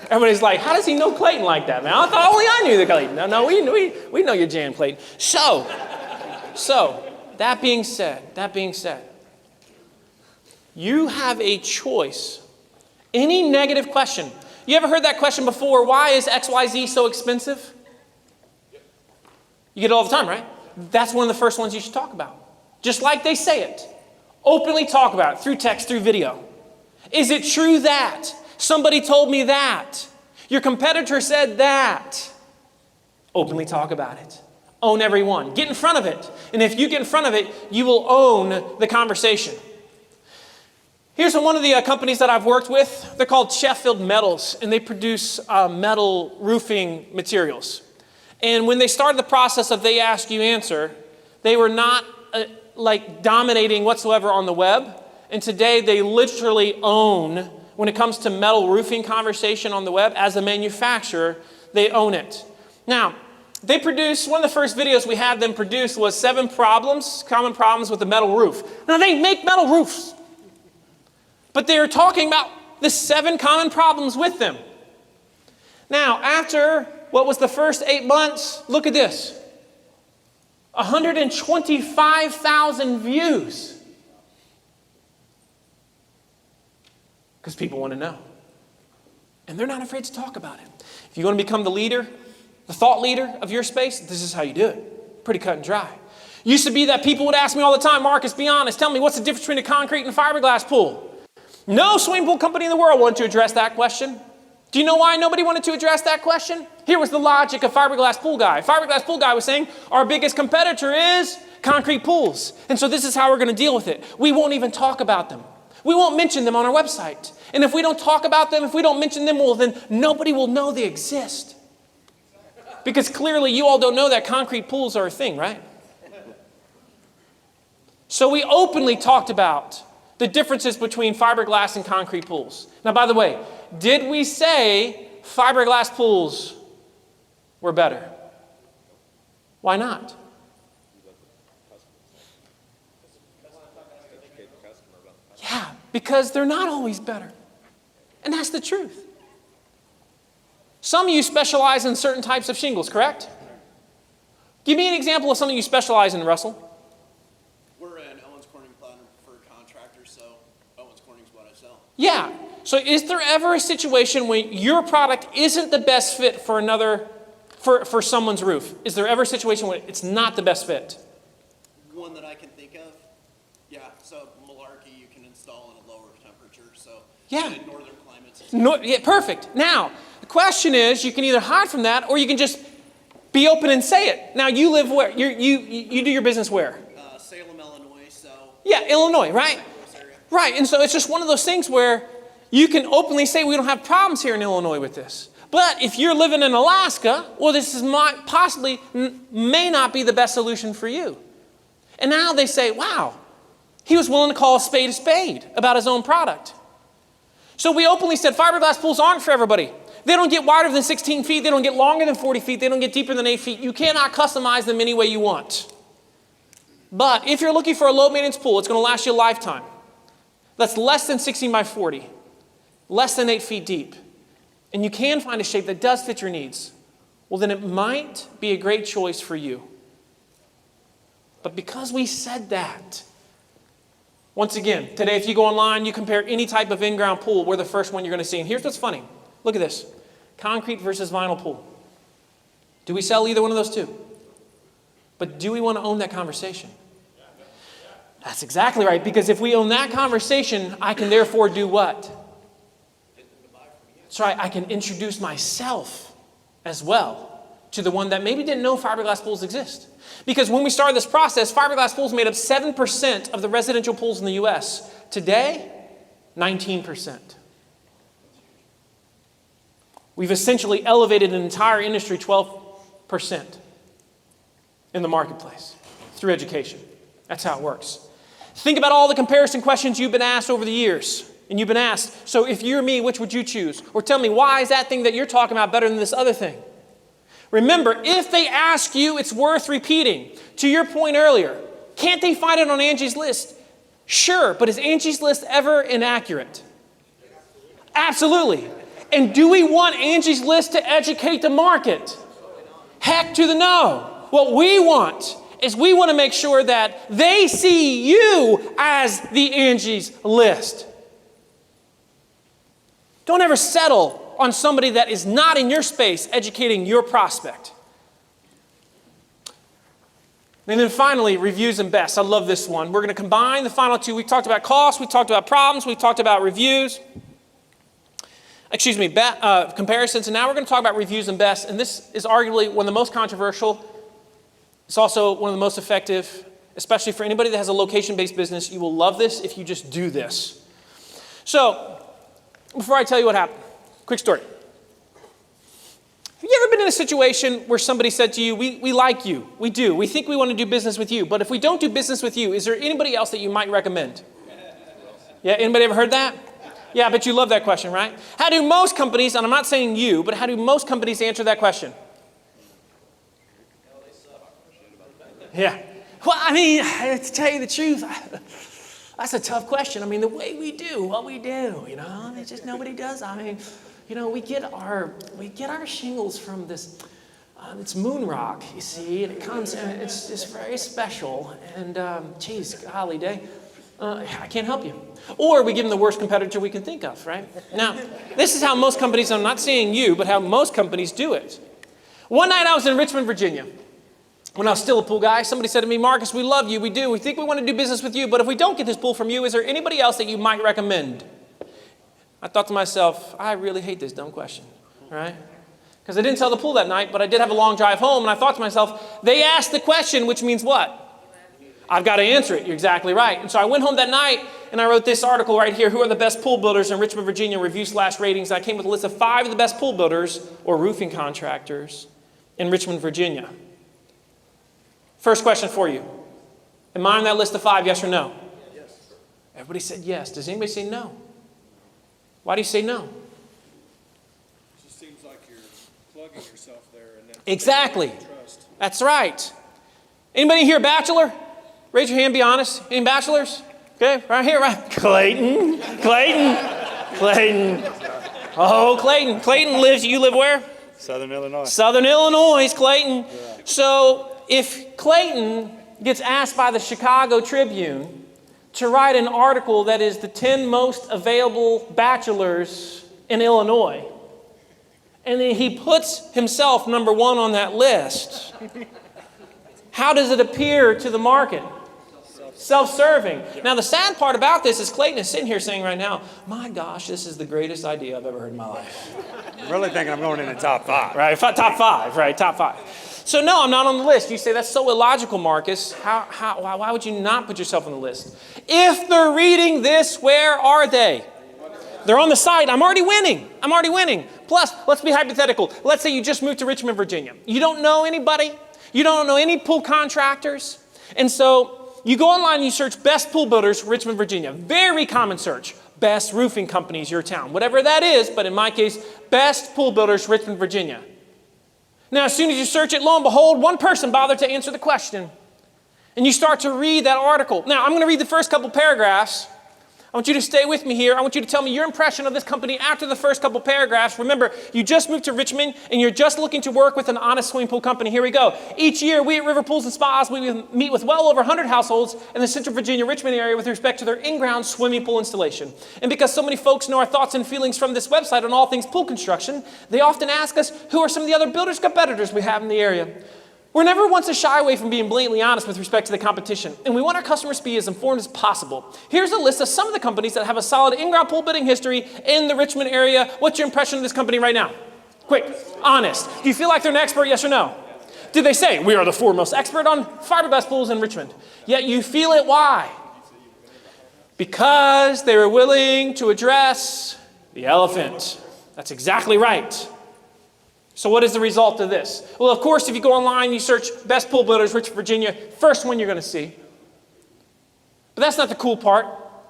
everybody's like, how does he know Clayton like that, man? I thought only I knew the Clayton. No, we know your jam, Clayton. So, that being said, you have a choice. Any negative question. You ever heard that question before? Why is XYZ so expensive? You get it all the time, right? That's one of the first ones you should talk about. Just like they say it. Openly talk about it through text, through video. Is it true that? Somebody told me that. Your competitor said that. Openly talk about it. Own every one. Get in front of it. And if you get in front of it, you will own the conversation. Here's one of the companies that I've worked with. They're called Sheffield Metals, and they produce metal roofing materials. And when they started the process of they ask, you answer, they were not dominating whatsoever on the web. And today they literally own, when it comes to metal roofing conversation on the web, as a manufacturer, they own it. Now, they produced, one of the first videos we had them produce was 7 common problems with the metal roof. Now they make metal roofs, but they are talking about the 7 common problems with them. Now, after what was the first 8 months, look at this. 125,000 views. Because people want to know. And they're not afraid to talk about it. If you want to become the leader, the thought leader of your space, this is how you do it. Pretty cut and dry. Used to be that people would ask me all the time, Marcus, be honest, tell me what's the difference between a concrete and fiberglass pool? No swimming pool company in the world wanted to address that question. Do you know why nobody wanted to address that question? Here was the logic of fiberglass pool guy. Fiberglass pool guy was saying, our biggest competitor is concrete pools. And so this is how we're going to deal with it. We won't even talk about them. We won't mention them on our website. And if we don't talk about them, if we don't mention them, well, then nobody will know they exist. Because clearly you all don't know that concrete pools are a thing, right? So we openly talked about the differences between fiberglass and concrete pools. Now, by the way, did we say fiberglass pools were better? Why not? Yeah, because they're not always better. And that's the truth. Some of you specialize in certain types of shingles, correct? Give me an example of something you specialize in, Russell. We're an Owens Corning Platinum preferred contractor, so Owens Corning's what I sell. Yeah. So is there ever a situation when your product isn't the best fit for someone's roof? Is there ever a situation when it's not the best fit? One that I can think of, yeah. So malarkey you can install in a lower temperature, so Yeah. in northern climates. Yeah, perfect. Now, the question is, you can either hide from that or you can just be open and say it. Now, you live where? You do your business where? Salem, Illinois, so. Yeah, Illinois, right? St. Louis area. Right, and so it's just one of those things where you can openly say we don't have problems here in Illinois with this. But if you're living in Alaska, well, this is may not be the best solution for you. And now they say, wow, he was willing to call a spade about his own product. So we openly said fiberglass pools aren't for everybody. They don't get wider than 16 feet. They don't get longer than 40 feet. They don't get deeper than 8 feet. You cannot customize them any way you want. But if you're looking for a low maintenance pool, it's going to last you a lifetime. That's less than 16 by 40, less than 8 feet deep. And you can find a shape that does fit your needs. Well, then it might be a great choice for you. But because we said that, once again, today if you go online, you compare any type of in-ground pool, we're the first one you're going to see. And here's what's funny. Look at this. Concrete versus vinyl pool. Do we sell either one of those two? But do we want to own that conversation? That's exactly right. Because if we own that conversation, I can therefore do what? That's right. I can introduce myself as well to the one that maybe didn't know fiberglass pools exist. Because when we started this process, fiberglass pools made up 7% of the residential pools in the U.S. Today, 19%. We've essentially elevated an entire industry 12% in the marketplace through education. That's how it works. Think about all the comparison questions you've been asked over the years. And you've been asked, so if you're me, which would you choose? Or tell me, why is that thing that you're talking about better than this other thing? Remember, if they ask you, it's worth repeating. To your point earlier, can't they find it on Angie's List? Sure, but is Angie's List ever inaccurate? Absolutely. And do we want Angie's List to educate the market? Heck to the no. What we want is we want to make sure that they see you as the Angie's List. Don't ever settle on somebody that is not in your space educating your prospect. And then finally, reviews and best. I love this one. We're going to combine the final two. We talked about costs, we talked about problems, we talked about reviews. Comparisons, and now we're going to talk about reviews and best. And this is arguably one of the most controversial. It's also one of the most effective, especially for anybody that has a location-based business. You will love this if you just do this. So, before I tell you what happened, quick story. Have you ever been in a situation where somebody said to you, we like you, we do, we think we want to do business with you, but if we don't do business with you, is there anybody else that you might recommend? Yeah, anybody ever heard that? Yeah, I bet you love that question, right? How do most companies, and I'm not saying you, but how do most companies answer that question? Yeah. Well, I mean, to tell you the truth, that's a tough question. I mean, the way we do what we do, it's just nobody does. I mean, we get our shingles from this, it's moon rock, you see, and it comes, and it's just very special. And geez, golly day, I can't help you. Or we give them the worst competitor we can think of, right? Now, this is how most companies, I'm not saying you, but how most companies do it. One night I was in Richmond, Virginia. When I was still a pool guy, somebody said to me, Marcus, we love you, we do, we think we want to do business with you, but if we don't get this pool from you, is there anybody else that you might recommend? I thought to myself, I really hate this dumb question, right? Because I didn't sell the pool that night, but I did have a long drive home, and I thought to myself, they asked the question, which means what? I've got to answer it. You're exactly right. And so I went home that night, and I wrote this article right here, Who are the best pool builders in Richmond, Virginia, review/ratings. I came with a list of 5 of the best pool builders or roofing contractors in Richmond, Virginia. First question for you. Am I on that list of 5, yes or no? Yes. Everybody said yes. Does anybody say no? Why do you say no? It just seems like you're plugging yourself there. And Exactly. Trust. That's right. Anybody here bachelor? Raise your hand, be honest. Any bachelors? Okay, right here, right. Clayton. Oh, Clayton. Clayton you live where? Southern Illinois. Southern Illinois, Clayton. Yeah. So if Clayton gets asked by the Chicago Tribune to write an article that is the 10 most available bachelors in Illinois, and then he puts himself number 1 on that list, how does it appear to the market? Self-serving. Now, the sad part about this is Clayton is sitting here saying right now, my gosh, this is the greatest idea I've ever heard in my life. I'm really thinking I'm going in the top 5. Right, top 5, right, top 5. So no, I'm not on the list. You say, that's so illogical, Marcus. Why would you not put yourself on the list? If they're reading this, where are they? They're on the site. I'm already winning. Plus, let's be hypothetical. Let's say you just moved to Richmond, Virginia. You don't know anybody. You don't know any pool contractors. And so you go online and you search best pool builders, Richmond, Virginia. Very common search. Best roofing companies, your town. Whatever that is, but in my case, best pool builders, Richmond, Virginia. Now, as soon as you search it, lo and behold, one person bothered to answer the question. And you start to read that article. Now, I'm going to read the first couple paragraphs. I want you to stay with me here. I want you to tell me your impression of this company after the first couple paragraphs. Remember, you just moved to Richmond and you're just looking to work with an honest swimming pool company. Here we go. Each year, we at River Pools and Spas, we meet with well over 100 households in the Central Virginia, Richmond area with respect to their in-ground swimming pool installation. And because so many folks know our thoughts and feelings from this website on all things pool construction, they often ask us, who are some of the other builders competitors we have in the area? We're never once to shy away from being blatantly honest with respect to the competition, and we want our customers to be as informed as possible. Here's a list of some of the companies that have a solid in-ground pool building history in the Richmond area. What's your impression of this company right now? Quick, honest. Do you feel like they're an expert, yes or no? Did they say, we are the foremost expert on fiberglass pools in Richmond? Yet you feel it, why? Because they were willing to address the elephant. That's exactly right. So what is the result of this? Well, of course, if you go online, you search best pool builders, Richmond, Virginia, first one you're going to see. But that's not the cool part.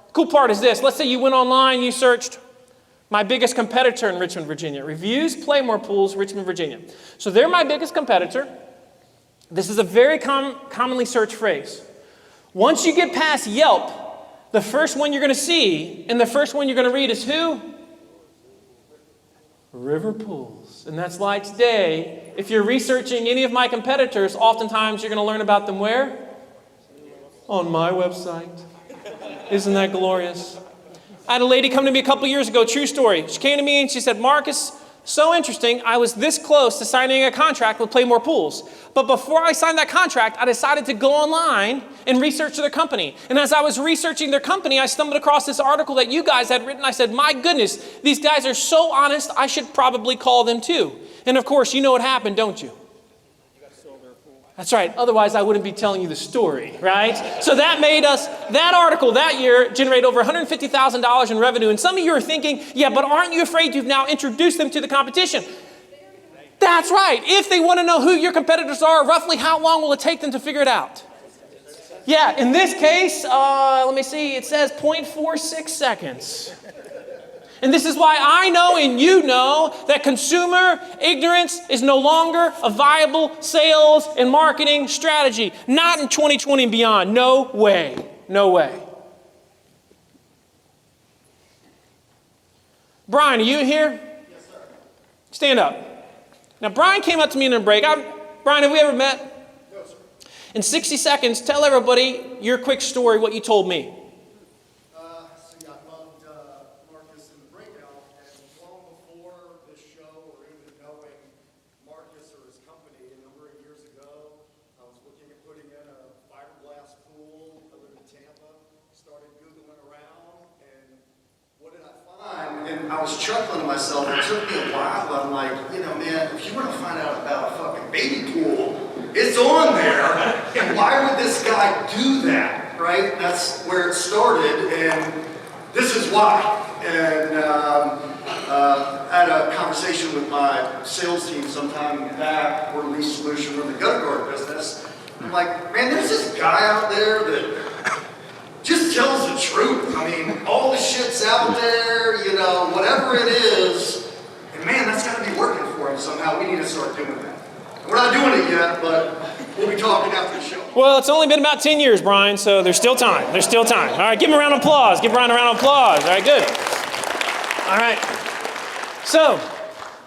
The cool part is this. Let's say you went online, you searched my biggest competitor in Richmond, Virginia. Reviews, Playmore Pools, Richmond, Virginia. So they're my biggest competitor. This is a very commonly searched phrase. Once you get past Yelp, the first one you're going to see and the first one you're going to read is who? River Pools. And that's why today, if you're researching any of my competitors, oftentimes you're going to learn about them where? On my website. Isn't that glorious? I had a lady come to me a couple years ago, true story. She came to me and she said, Marcus, So interesting, I was this close to signing a contract with Play More Pools. But before I signed that contract, I decided to go online and research their company. And as I was researching their company, I stumbled across this article that you guys had written. I said, my goodness, these guys are so honest, I should probably call them too. And of course, you know what happened, don't you? That's right. Otherwise, I wouldn't be telling you the story, right? So that made us, that article that year, generate over $150,000 in revenue. And some of you are thinking, yeah, but aren't you afraid you've now introduced them to the competition? That's right. If they want to know who your competitors are, roughly how long will it take them to figure it out? Yeah, in this case, let me see, it says 0.46 seconds. And this is why I know and you know that consumer ignorance is no longer a viable sales and marketing strategy. Not in 2020 and beyond. No way. No way. Brian, are you here? Yes, sir. Stand up. Now, Brian came up to me in a break. Brian, have we ever met? No, sir. In 60 seconds, tell everybody your quick story, what you told me. See, I loved Marcus in the breakout, and long before this show or even knowing Marcus or his company a number of years ago, I was looking at putting in a fiberglass pool. I live in Tampa, started Googling around, and what did I find? And I was chuckling to myself. It took me a while, but I'm like, man, if you want to find out about a fucking baby pool, it's on there. And why would this guy do that, right? That's where it started, and this is why. And I had a conversation with my sales team sometime back. We're Lease Solution, we're in the gutter guard business. I'm like, man, there's this guy out there that just tells the truth. I mean, all the shit's out there, whatever it is. And man, that's got to be working for him somehow. We need to start doing that. We're not doing it yet, but we'll be talking after the show. Well, it's only been about 10 years, Brian, so there's still time. There's still time. All right, give him a round of applause. Give Brian a round of applause. All right, good. All right. So,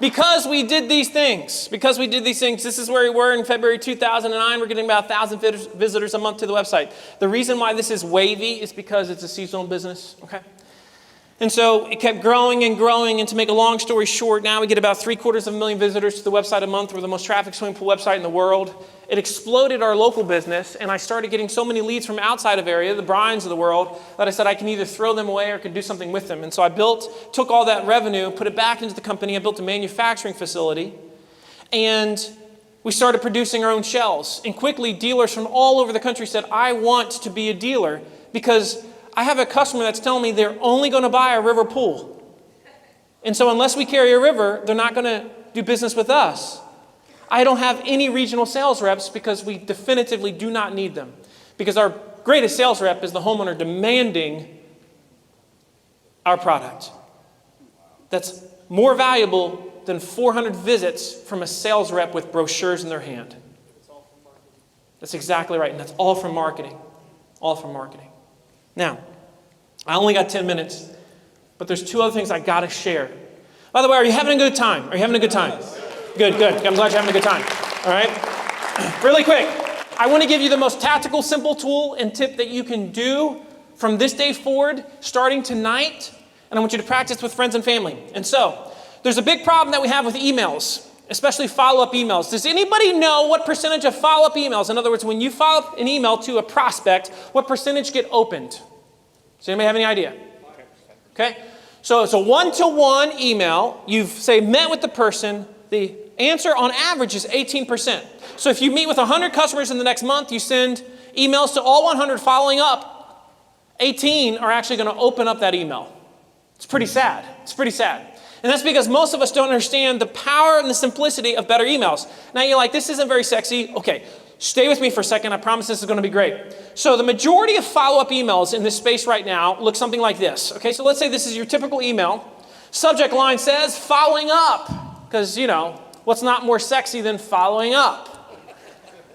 because we did these things, this is where we were in February 2009. We're getting about 1,000 visitors a month to the website. The reason why this is wavy is because it's a seasonal business, okay? And so it kept growing and growing, and to make a long story short, now we get about 750,000 visitors to the website a month. We're the most trafficked swimming pool website in the world. It exploded our local business, and I started getting so many leads from outside of area, the Bryans of the world, that I said I can either throw them away or can do something with them. And so I took all that revenue, put it back into the company. I built a manufacturing facility, and we started producing our own shells. And quickly, dealers from all over the country said, I want to be a dealer because I have a customer that's telling me they're only going to buy a river pool. And so unless we carry a river, they're not going to do business with us. I don't have any regional sales reps because we definitively do not need them. Because our greatest sales rep is the homeowner demanding our product. That's more valuable than 400 visits from a sales rep with brochures in their hand. That's exactly right. And that's all from marketing. All from marketing. Now, I only got 10 minutes, but there's two other things I got to share. By the way, are you having a good time? Are you having a good time? Good. I'm glad you're having a good time. All right? Really quick, I want to give you the most tactical, simple tool and tip that you can do from this day forward, starting tonight, and I want you to practice with friends and family. And so, there's a big problem that we have with emails, especially follow-up emails. Does anybody know what percentage of follow-up emails, in other words, when you follow up an email to a prospect, what percentage get opened? Does anybody have any idea? Okay. So it's a one-to-one email. You've, say, met with the person. The answer on average is 18%. So if you meet with 100 customers in the next month, you send emails to all 100 following up, 18 are actually going to open up that email. It's pretty sad. And that's because most of us don't understand the power and the simplicity of better emails. Now you're like, this isn't very sexy. Okay, stay with me for a second. I promise this is going to be great. So the majority of follow-up emails in this space right now look something like this. Okay, so let's say this is your typical email. Subject line says, following up. Because, what's not more sexy than following up?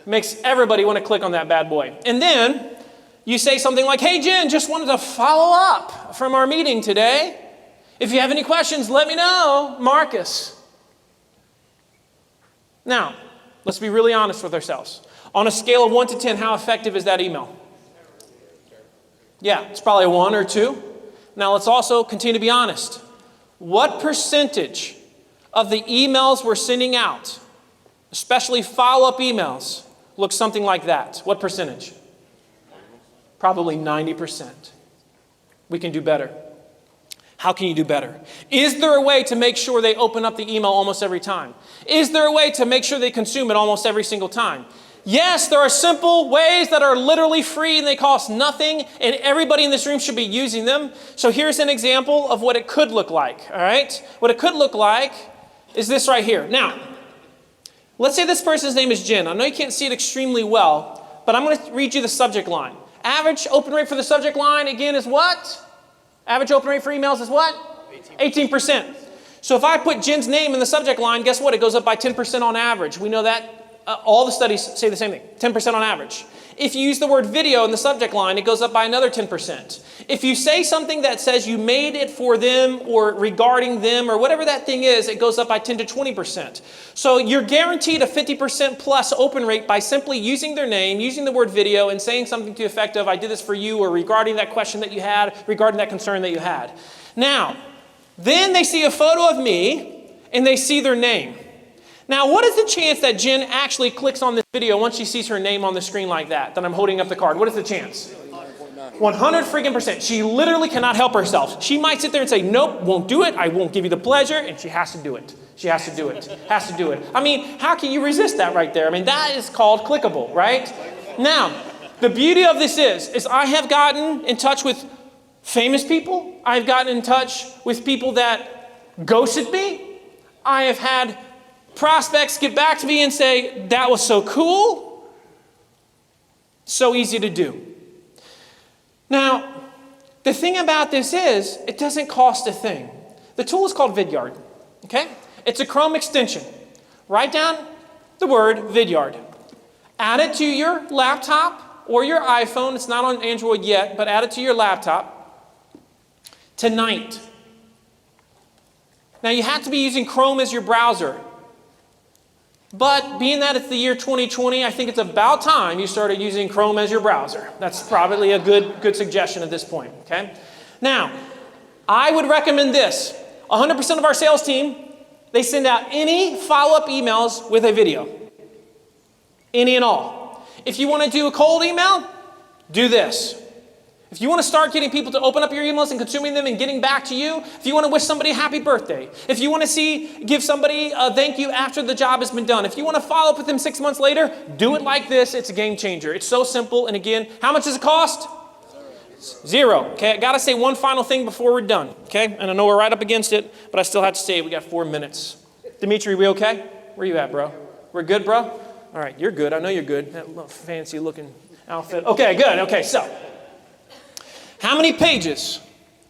Makes everybody want to click on that bad boy. And then you say something like, hey, Jen, just wanted to follow up from our meeting today. If you have any questions, let me know, Marcus. Now, let's be really honest with ourselves. On a scale of 1 to 10, how effective is that email? Yeah, it's probably a 1 or 2. Now, let's also continue to be honest. What percentage of the emails we're sending out, especially follow-up emails, looks something like that. What percentage? Probably 90%. We can do better. How can you do better? Is there a way to make sure they open up the email almost every time? Is there a way to make sure they consume it almost every single time? Yes, there are simple ways that are literally free and they cost nothing, and everybody in this room should be using them. So here's an example of what it could look like, all right? What it could look like is this right here. Now, let's say this person's name is Jen. I know you can't see it extremely well, but I'm going to read you the subject line. Average open rate for the subject line, again, is what? Average open rate for emails is what? 18%. So if I put Jen's name in the subject line, guess what? It goes up by 10% on average. We know that. All the studies say the same thing, 10% on average. If you use the word video in the subject line, it goes up by another 10%. If you say something that says you made it for them or regarding them or whatever that thing is, it goes up by 10 to 20%. So you're guaranteed a 50% plus open rate by simply using their name, using the word video, and saying something to the effect of, I did this for you, or regarding that question that you had, regarding that concern that you had. Now, then they see a photo of me and they see their name. Now, what is the chance that Jen actually clicks on this video once she sees her name on the screen like that I'm holding up the card? What is the chance? 100 freaking percent. She literally cannot help herself. She might sit there and say, nope, won't do it. I won't give you the pleasure. And she has to do it. She has to do it. Has to do it. I mean, how can you resist that right there? I mean, that is called clickable, right? Now, the beauty of this is I have gotten in touch with famous people. I've gotten in touch with people that ghosted me. I have had prospects get back to me and say, that was so cool. So easy to do. Now, the thing about this is, it doesn't cost a thing. The tool is called Vidyard, okay? It's a Chrome extension. Write down the word Vidyard. Add it to your laptop or your iPhone. It's not on Android yet, but add it to your laptop tonight. Now, you have to be using Chrome as your browser. But being that it's the year 2020, I think it's about time you started using Chrome as your browser. That's probably a good suggestion at this point, okay? Now, I would recommend this. 100% of our sales team, they send out any follow-up emails with a video. Any and all. If you want to do a cold email, do this. If you want to start getting people to open up your emails and consuming them and getting back to you, if you want to wish somebody a happy birthday, if you want to give somebody a thank you after the job has been done, if you want to follow up with them 6 months later, do it like this. It's a game changer. It's so simple. And again, how much does it cost? Zero. Okay, I got to say one final thing before we're done. Okay, and I know we're right up against it, but I still have to say it. We got 4 minutes. Dimitri, we okay? Where you at, bro? We're good, bro? All right, you're good. I know you're good. That little fancy looking outfit. Okay, good. Okay, so how many pages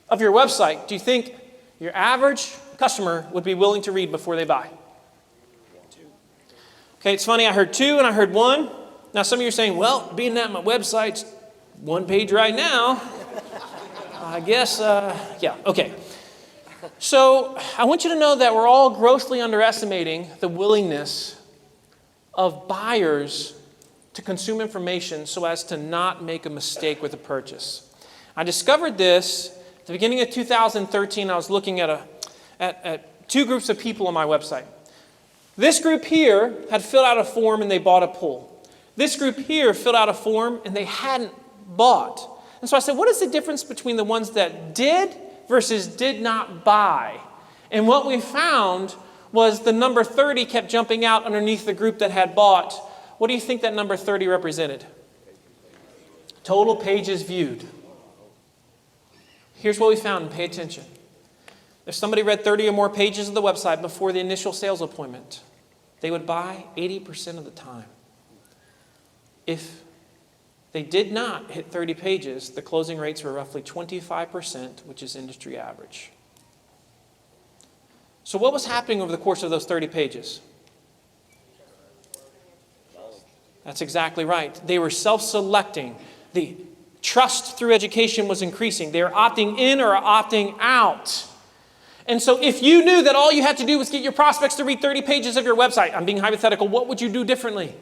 of your website do you think your average customer would be willing to read before they buy? 2. Okay, it's funny. I heard 2 and I heard 1. Now, some of you are saying, well, being that my website's 1 page right now, I guess, yeah, okay. So I want you to know that we're all grossly underestimating the willingness of buyers to consume information so as to not make a mistake with a purchase. I discovered this at the beginning of 2013. I was looking at 2 groups of people on my website. This group here had filled out a form and they bought a pool. This group here filled out a form and they hadn't bought. And so I said, what is the difference between the ones that did versus did not buy? And what we found was the number 30 kept jumping out underneath the group that had bought. What do you think that number 30 represented? Total pages viewed. Here's what we found, and pay attention. If somebody read 30 or more pages of the website before the initial sales appointment, they would buy 80% of the time. If they did not hit 30 pages, the closing rates were roughly 25%, which is industry average. So what was happening over the course of those 30 pages? That's exactly right. They were self-selecting. The trust through education was increasing. They were opting in or opting out. And so if you knew that all you had to do was get your prospects to read 30 pages of your website, I'm being hypothetical, what would you do differently?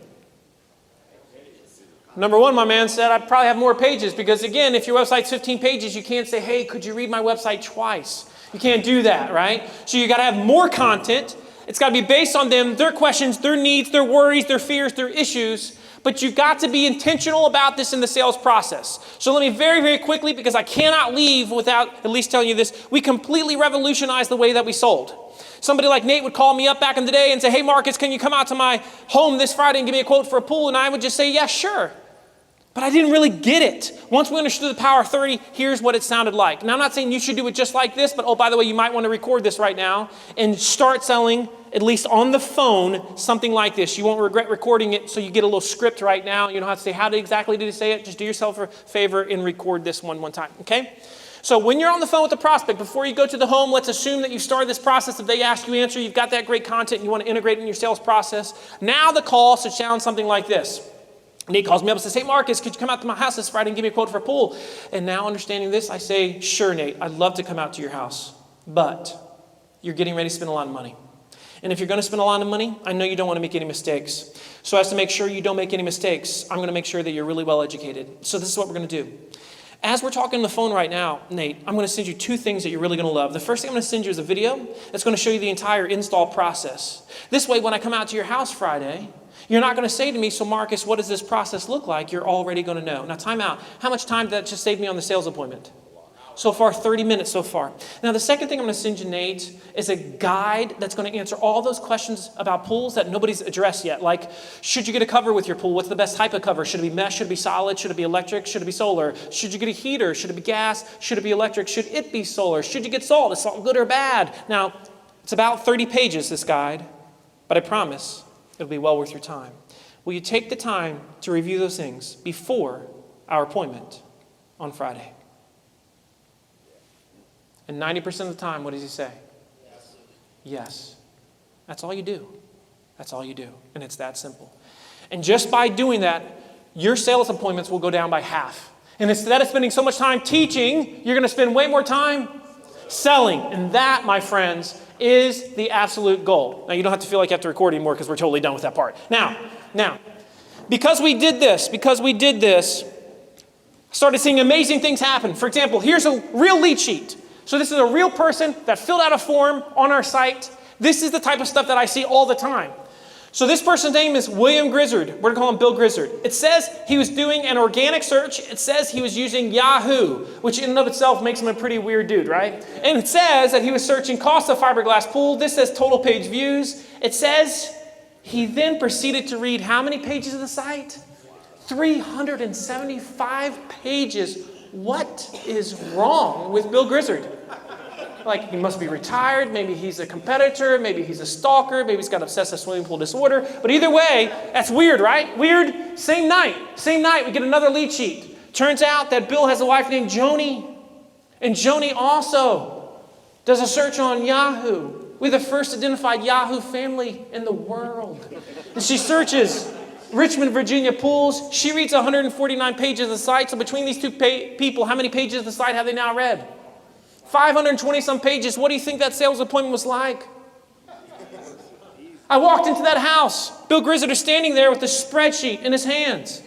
Number 1, my man said, I'd probably have more pages because, again, if your website's 15 pages, you can't say, hey, could you read my website twice? You can't do that, right? So you got to have more content It's got to be based on them, their questions, their needs, their worries, their fears, their issues. But you've got to be intentional about this in the sales process. So let me very, very quickly, because I cannot leave without at least telling you this, we completely revolutionized the way that we sold. Somebody like Nate would call me up back in the day and say, hey, Marcus, can you come out to my home this Friday and give me a quote for a pool? And I would just say, yeah, sure. But I didn't really get it. Once we understood the power of 30, here's what it sounded like. Now, I'm not saying you should do it just like this, but oh, by the way, you might want to record this right now and start selling, at least on the phone, something like this. You won't regret recording it, so you get a little script right now. You don't have to say, how exactly did he say it? Just do yourself a favor and record this one time, okay? So when you're on the phone with the prospect, before you go to the home, let's assume that you started this process. If they ask you answer, you've got that great content and you want to integrate it in your sales process. Now the call should sound something like this. Nate calls me up and says, hey, Marcus, could you come out to my house this Friday and give me a quote for a pool? And now understanding this, I say, sure, Nate, I'd love to come out to your house, but you're getting ready to spend a lot of money. And if you're going to spend a lot of money, I know you don't want to make any mistakes. So as to make sure you don't make any mistakes, I'm going to make sure that you're really well educated. So this is what we're going to do. As we're talking on the phone right now, Nate, I'm going to send you two things that you're really going to love. The first thing I'm going to send you is a video that's going to show you the entire install process. This way, when I come out to your house Friday, you're not going to say to me, so Marcus, what does this process look like? You're already going to know. Now, time out. How much time did that just save me on the sales appointment? So far, 30 minutes so far. Now, the second thing I'm going to send you, Nate, is a guide that's going to answer all those questions about pools that nobody's addressed yet. Like, should you get a cover with your pool? What's the best type of cover? Should it be mesh? Should it be solid? Should it be electric? Should it be solar? Should you get a heater? Should it be gas? Should it be electric? Should it be solar? Should you get salt? Is salt good or bad? Now, it's about 30 pages, this guide, but I promise it'll be well worth your time. Will you take the time to review those things before our appointment on Friday? And 90% of the time, what does he say? Yes. Yes. That's all you do. That's all you do. And it's that simple. And just by doing that, your sales appointments will go down by half. And instead of spending so much time teaching, you're going to spend way more time selling. And that, my friends, is the absolute goal. Now, you don't have to feel like you have to record anymore because we're totally done with that part. Now, because we did this, started seeing amazing things happen. For example, here's a real lead sheet. So this is a real person that filled out a form on our site. This is the type of stuff that I see all the time. So this person's name is William Grizzard. We're going to call him Bill Grizzard. It says he was doing an organic search. It says he was using Yahoo, which in and of itself makes him a pretty weird dude, right? And it says that he was searching cost of fiberglass pool. This says total page views. It says he then proceeded to read how many pages of the site? 375 pages. What is wrong with Bill Grizzard? Like, he must be retired. Maybe he's a competitor. Maybe he's a stalker. Maybe he's got obsessive swimming pool disorder. But either way, that's weird, right? Weird. Same night, we get another lead sheet. Turns out that Bill has a wife named Joni. And Joni also does a search on Yahoo. We're the first identified Yahoo family in the world. And she searches Richmond, Virginia pools. She reads 149 pages of the site. So between these two people, how many pages of the site have they now read? 520 some pages. What do you think that sales appointment was like? I walked into that house. Bill Grizzard is standing there with a spreadsheet in his hands.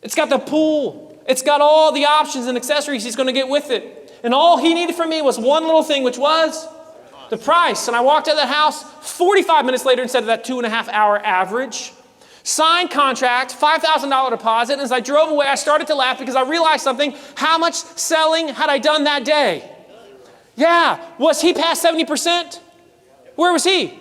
It's got the pool. It's got all the options and accessories he's going to get with it. And all he needed from me was one little thing, which was the price. And I walked out of the house 45 minutes later instead of that 2.5 hour average. Signed contract, $5,000 deposit. And as I drove away, I started to laugh because I realized something. How much selling had I done that day? Yeah. Was he past 70%? Where was he?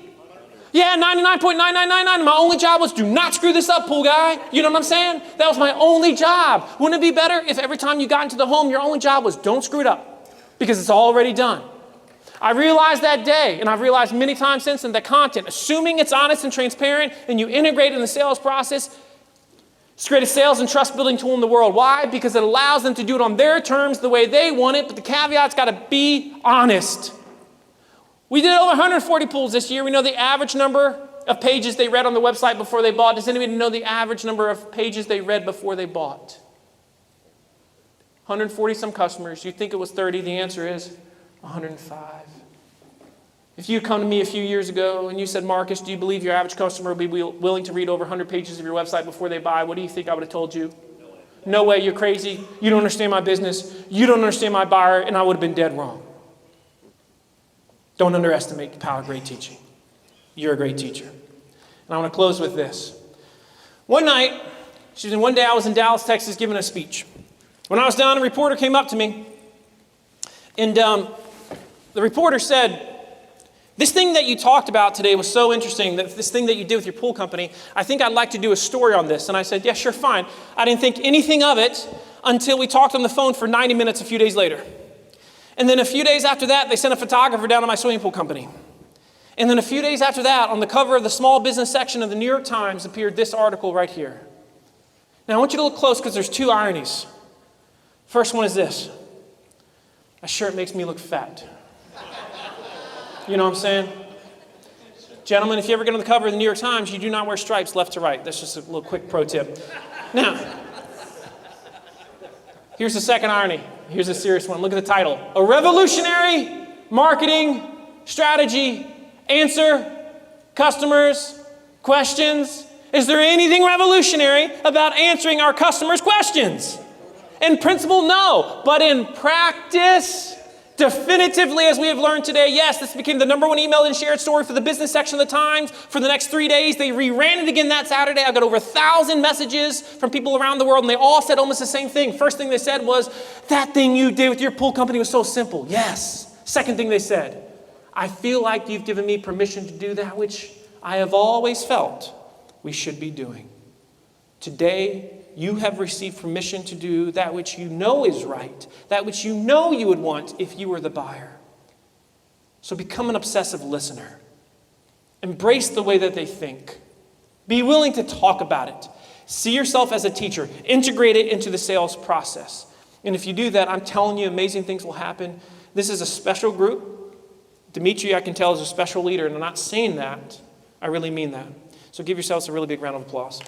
Yeah, 99.9999. My only job was do not screw this up, pool guy. You know what I'm saying? That was my only job. Wouldn't it be better if every time you got into the home, your only job was don't screw it up? Because it's already done. I realized that day, and I've realized many times since then, that content, assuming it's honest and transparent and you integrate it in the sales process, it's the greatest sales and trust building tool in the world. Why? Because it allows them to do it on their terms the way they want it, but the caveat's got to be honest. We did over 140 pools this year. We know the average number of pages they read on the website before they bought. Does anybody know the average number of pages they read before they bought? 140 some customers. You think it was 30. The answer is 105. If you come to me a few years ago and you said, Marcus, do you believe your average customer will be willing to read over 100 pages of your website before they buy? What do you think I would have told you? No way, you're crazy. You don't understand my business. You don't understand my buyer, and I would have been dead wrong. Don't underestimate the power of great teaching. you're a great teacher. And I want to close with this. One day I was in Dallas, Texas, giving a speech. When I was done, a reporter came up to me, and the reporter said, "This thing that you talked about today was so interesting, this thing that you did with your pool company, I think I'd like to do a story on this." And I said, "Yeah, sure, fine." I didn't think anything of it until we talked on the phone for 90 minutes a few days later. And then a few days after that, they sent a photographer down to my swimming pool company. And then a few days after that, on the cover of the small business section of the New York Times appeared this article right here. Now I want you to look close because there's two ironies. First one is this. My shirt makes me look fat. You know what I'm saying? Gentlemen, if you ever get on the cover of the New York Times, you do not wear stripes left to right. That's just a little quick pro tip. Now, here's the second irony. Here's a serious one. Look at the title. A revolutionary marketing strategy. Answer, customers, questions. Is there anything revolutionary about answering our customers' questions? In principle, no. But in practice, definitively, as we have learned today, yes, this became the #1 emailed and shared story for the business section of the Times for the next 3 days. They reran it again that Saturday. I got over 1,000 messages from people around the world, and they all said almost the same thing. First thing they said was, "That thing you did with your pool company was so simple." Yes. Second thing they said, "I feel like you've given me permission to do that which I have always felt we should be doing." Today, you have received permission to do that which you know is right, that which you know you would want if you were the buyer. So become an obsessive listener. Embrace the way that they think. Be willing to talk about it. See yourself as a teacher. Integrate it into the sales process. And if you do that, I'm telling you, amazing things will happen. This is a special group. Dimitri, I can tell, is a special leader, and I'm not saying that. I really mean that. So give yourselves a really big round of applause.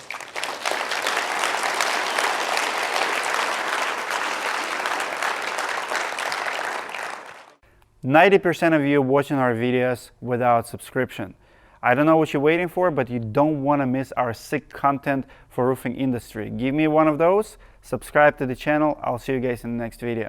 %90 of you watching our videos without subscription. I don't know what you're waiting for, but you don't want to miss our sick content for roofing industry. Give me one of those, subscribe to the channel. I'll see you guys in the next video.